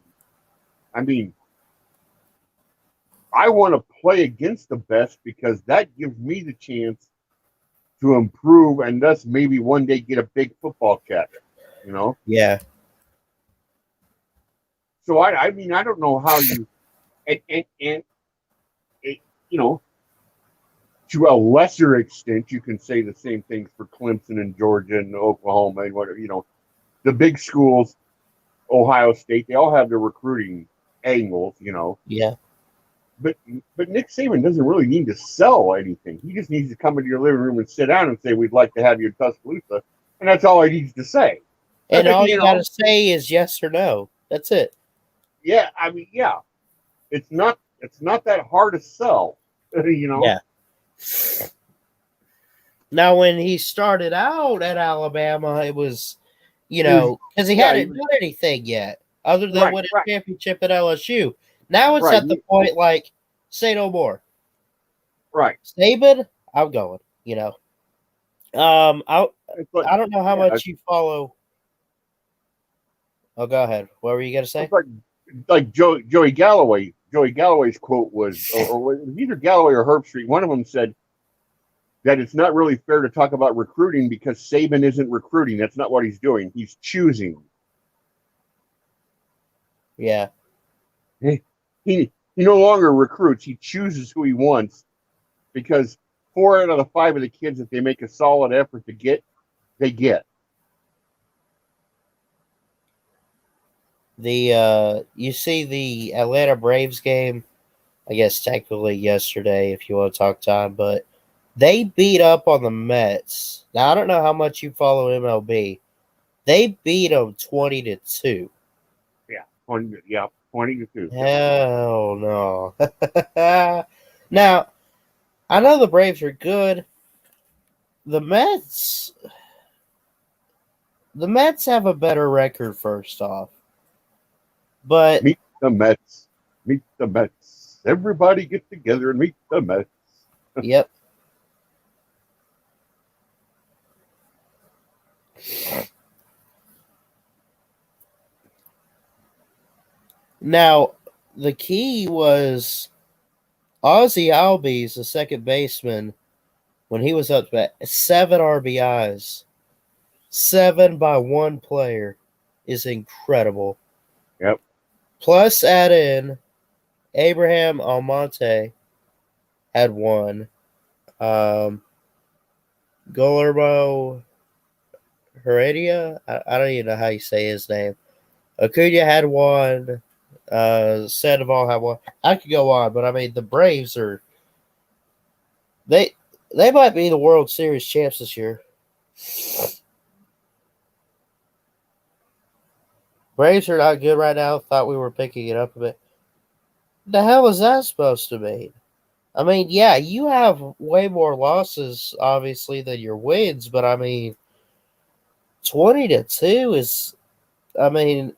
I mean, I want to play against the best because that gives me the chance to improve and thus maybe one day get a big football check, Yeah. So I mean, I don't know how you, and to a lesser extent, you can say the same things for Clemson and Georgia and Oklahoma and whatever, the big schools, Ohio State, they all have their recruiting angles, Yeah. But Nick Saban doesn't really need to sell anything. He just needs to come into your living room and sit down and say, "We'd like to have you in Tuscaloosa," and that's all he needs to say. And all you got to say is yes or no. That's it. Yeah, I mean, yeah, it's not that hard to sell, Yeah. Now, when he started out at Alabama, it was, because he hadn't done anything yet, other than win a championship at LSU. Now it's at the point like, say no more. Right. Saban, I'm going. I don't know how much you follow. Oh, go ahead. What were you gonna say? Like Joey Galloway. Joey Galloway's quote was, or either Galloway or Herbstreit. One of them said that it's not really fair to talk about recruiting because Saban isn't recruiting. That's not what he's doing. He's choosing. Yeah. He no longer recruits. He chooses who he wants because 4 out of the 5 of the kids that they make a solid effort to get, they get. You see the Atlanta Braves game, I guess technically yesterday if you want to talk time, but they beat up on the Mets. Now I don't know how much you follow MLB. They beat them 20-2. Yeah, 20-2. Hell no. Now, I know the Braves are good. The Mets have a better record first off. But meet the Mets. Meet the Mets. Everybody get together and meet the Mets. Yep. Now, the key was Ozzie Albies, the second baseman, when he was up to bat, 7 RBIs, 7 by one player, is incredible. Yep. Plus, add in Abraham Almonte had 1. Guillermo Heredia, I don't even know how you say his name. Acuna had 1. Sandoval had 1. I could go on, but I mean the Braves are they might be the World Series champs this year. Braves are not good right now. Thought we were picking it up a bit. The hell is that supposed to mean? I mean, yeah, you have way more losses, obviously, than your wins, but I mean, 20-2 is, I mean,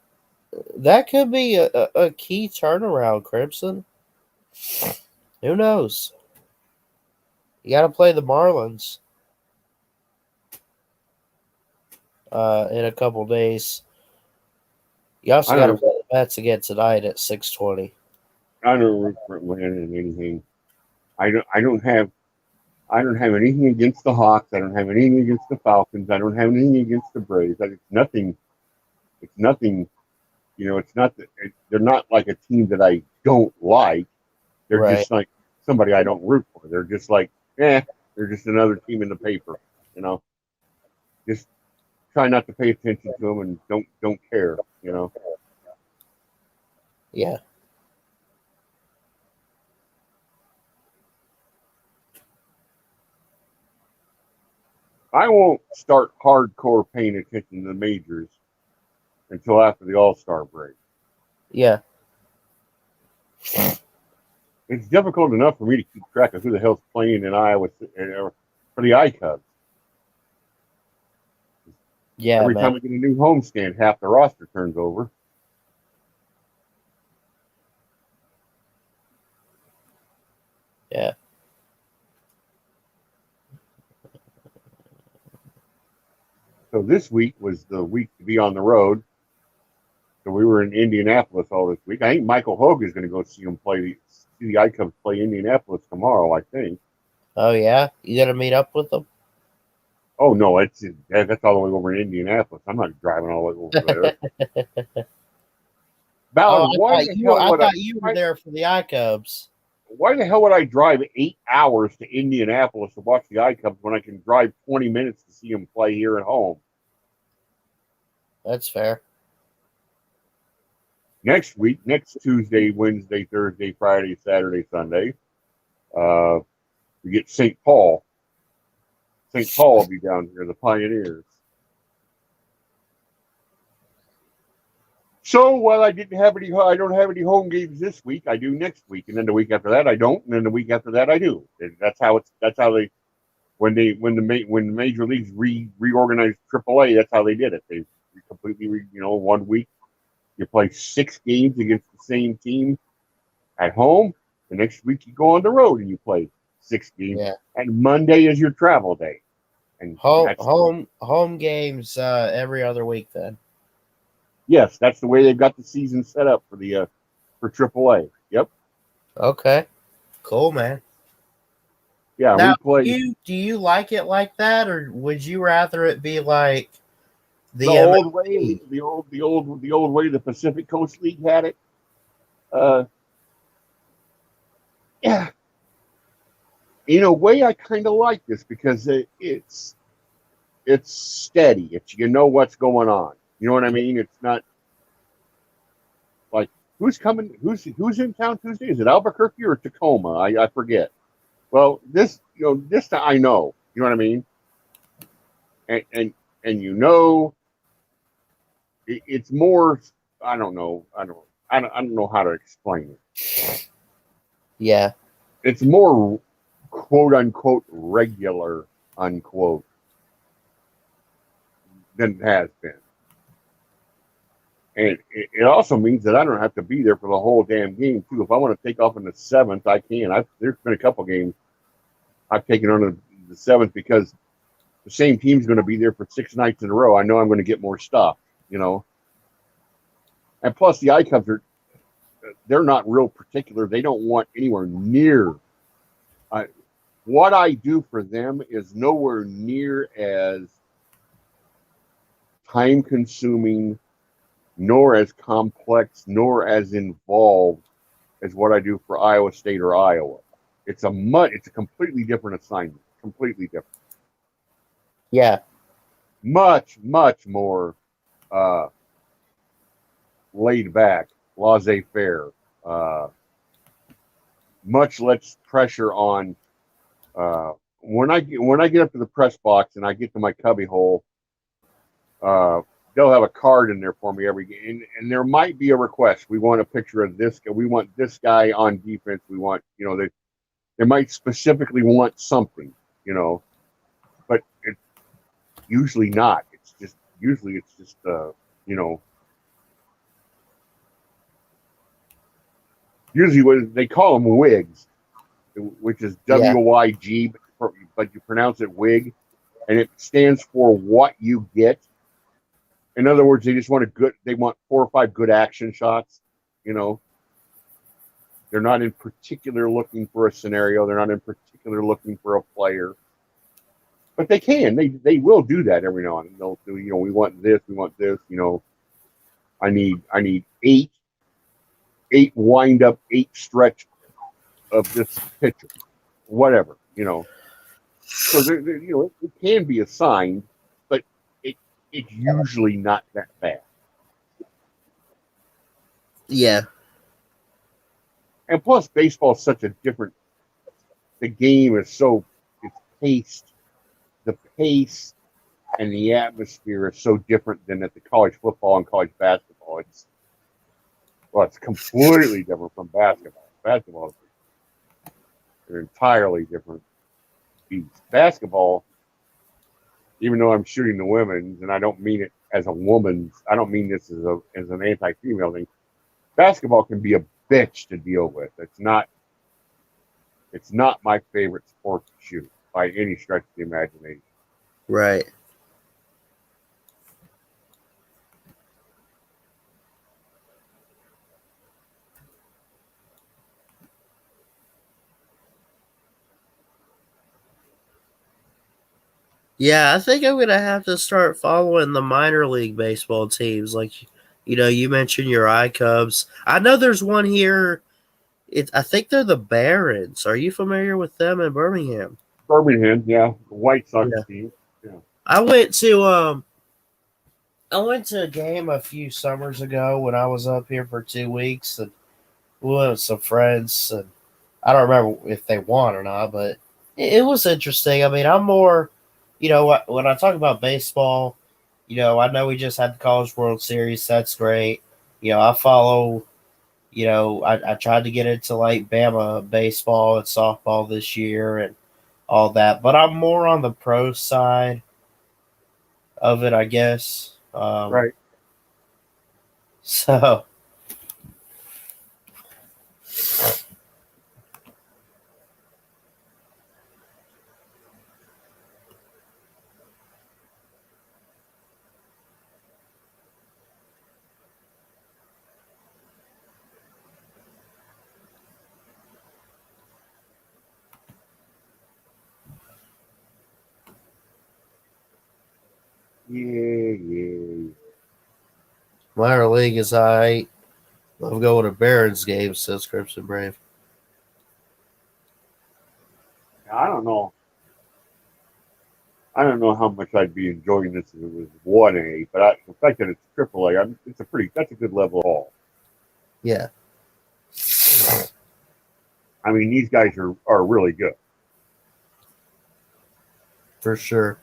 that could be a key turnaround, Crimson. Who knows? You got to play the Marlins in a couple days. You also got to play the Mets again tonight at 6:20. I don't root for Atlanta in anything. I don't have anything against the Hawks. I don't have anything against the Falcons. I don't have anything against the Braves. It's nothing. It's nothing. You know, it's not that they're not like a team that I don't like. They're Right. just like somebody I don't root for. They're just like, they're just another team in the paper. You know, just try not to pay attention to them and don't care. You know. Yeah. I won't start hardcore paying attention to the majors until after the All-Star break. Yeah. It's difficult enough for me to keep track of who the hell's playing in Iowa for the iCubs. Yeah, Every man. time we get a new homestand, half the roster turns over. Yeah. So this week was the week to be on the road. So we were in Indianapolis all this week. I think Michael Hogue is going to go see the iCubs play Indianapolis tomorrow, I think. Oh, yeah? You got to meet up with them? Oh, no, that's all the way over in Indianapolis. I'm not driving all the way over there. Ballard, I thought you were there for the iCubs. Why the hell would I drive 8 hours to Indianapolis to watch the iCubs when I can drive 20 minutes to see them play here at home? That's fair. Next week, next Tuesday, Wednesday, Thursday, Friday, Saturday, Sunday, we get St. Paul. St. Paul will be down here, the Pioneers. So while I don't have any home games this week, I do next week, and then the week after that I don't, and then the week after that I do. And that's how they when the major leagues reorganized AAA, that's how they did it. They completely 1 week you play 6 games against the same team at home. The next week you go on the road and you play 6 games. Yeah. And Monday is your travel day. And home games every other week then. Yes, that's the way they've got the season set up for AAA. Yep. Okay. Cool, man. Yeah, now, we play. Do you like it like that, or would you rather it be like the old way? The old way the Pacific Coast League had it. Yeah. In a way, I kind of like this because it's steady. You know what's going on. You know what I mean? It's not like who's coming, who's in town Tuesday? Is it Albuquerque or Tacoma? I forget. Well, this I know. You know what I mean? And it's more. I don't know. I don't know how to explain it. Yeah. It's more quote unquote regular unquote than it has been. And it also means that I don't have to be there for the whole damn game, too. If I want to take off in the 7th, I can. There's been a couple games I've taken on the 7th because the same team's going to be there for 6 nights in a row. I know I'm going to get more stuff, And plus, the iCubs they're not real particular. They don't want anywhere near. What I do for them is nowhere near as time-consuming, nor as complex, nor as involved as what I do for Iowa State or Iowa. It's a completely different assignment. Completely different. Yeah. Much more laid back, laissez-faire. Much less pressure on. When I get up to the press box and I get to my cubby hole, they'll have a card in there for me every game, and there might be a request. We want a picture of this guy. We want this guy on defense. We want, they might specifically want something, but it's usually not. Usually it's just usually what they call them wigs, which is WYG, but you pronounce it wig, and it stands for what you get. In other words, they just want they want 4 or 5 good action shots. They're not in particular looking for a scenario. They're not in particular looking for a player. But they can. They will do that every now and then. They'll do, we want this, I need 8 wind up, 8 stretch of this pitcher. Whatever, So it can be assigned, but it's usually not that bad. Yeah. And plus, baseball is such a different. The game is it's paced. The pace and the atmosphere is so different than at the college football and college basketball. It's completely different from basketball. Basketball is an entirely different beast. Basketball, even though I'm shooting the women's, and I don't mean it as a woman's, I don't mean this as an anti-female thing. Basketball can be a bitch to deal with. It's not my favorite sport to shoot by any stretch of the imagination. Right. Yeah, I think I'm gonna have to start following the minor league baseball teams. Like, you mentioned your iCubs. I know there's one here. I think they're the Barons. Are you familiar with them in Birmingham? Birmingham, yeah, the White Sox team. Yeah. I went to a game a few summers ago when I was up here for 2 weeks, and we went with some friends. And I don't remember if they won or not, but it was interesting. I mean, I'm more, when I talk about baseball, I know we just had the College World Series. That's great. I follow. I tried to get into like Bama baseball and softball this year and all that, but I'm more on the pro side of it, I guess. Right. So. Yeah. Minor league is high. Love going to Barons games, says Crimson Brave. I don't know. I don't know how much I'd be enjoying this if it was 1A, but the fact that it's AAA, that's a good level all. Yeah. I mean, these guys are really good. For sure.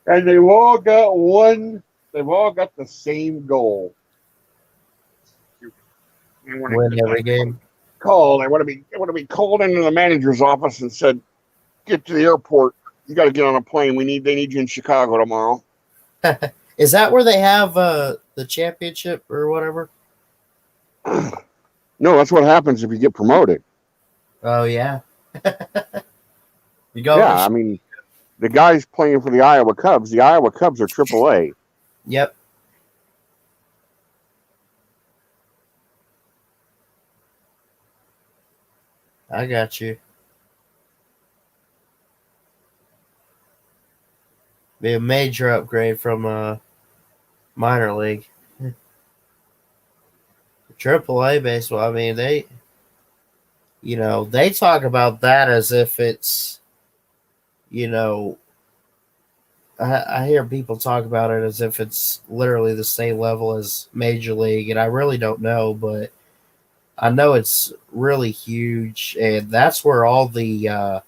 And they've all got the same goal. Win every game. They want to be called into the manager's office and said, "Get to the airport. You got to get on a plane. They need you in Chicago tomorrow." Is that where they have the championship or whatever? No, that's what happens if you get promoted. Oh yeah. You go. Yeah, I mean, the guy's playing for the Iowa Cubs. The Iowa Cubs are AAA. Yep. I got you. Be a major upgrade from minor league. AAA baseball, I mean, they talk about that as if it's, I hear people talk about it as if it's literally the same level as major league, and I really don't know, but I know it's really huge, and that's where all the,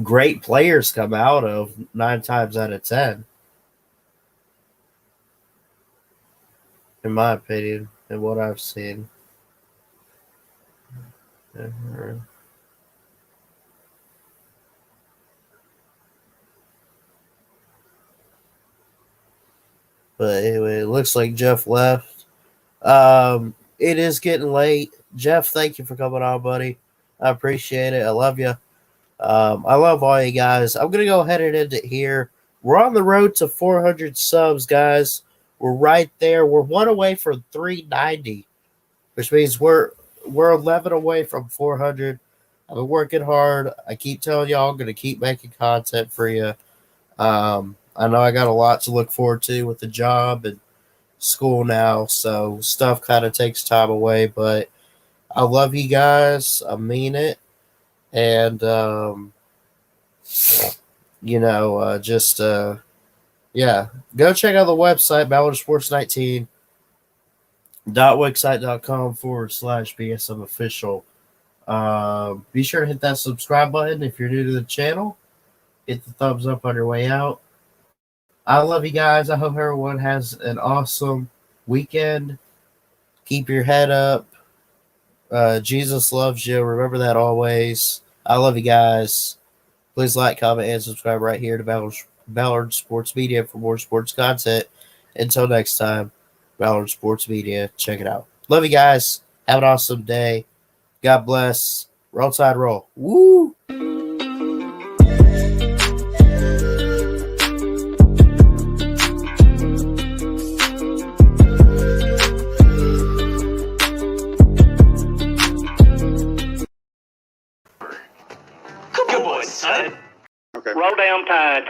great players come out of 9 times out of 10. In my opinion, and what I've seen. But anyway, it looks like Jeff left. It is getting late. Jeff, thank you for coming on, buddy. I appreciate it. I love you. I love all you guys. I'm going to go ahead and end it here. We're on the road to 400 subs, guys. We're right there. We're 1 away from 390, which means we're 11 away from 400. I've been working hard. I keep telling y'all I'm going to keep making content for you. I know I got a lot to look forward to with the job and school now, so stuff kind of takes time away, but I love you guys. I mean it. And, yeah, go check out the website, ballardsports19.wixsite.com/BSM official. Be sure to hit that subscribe button if you're new to the channel. Hit the thumbs up on your way out. I love you guys. I hope everyone has an awesome weekend. Keep your head up. Jesus loves you. Remember that always. I love you guys. Please like, comment, and subscribe right here to Ballard Sports Media for more sports content. Until next time, Ballard Sports Media. Check it out. Love you guys. Have an awesome day. God bless. Roll Tide roll. Woo! Good boy, son. Okay. Roll down Tide.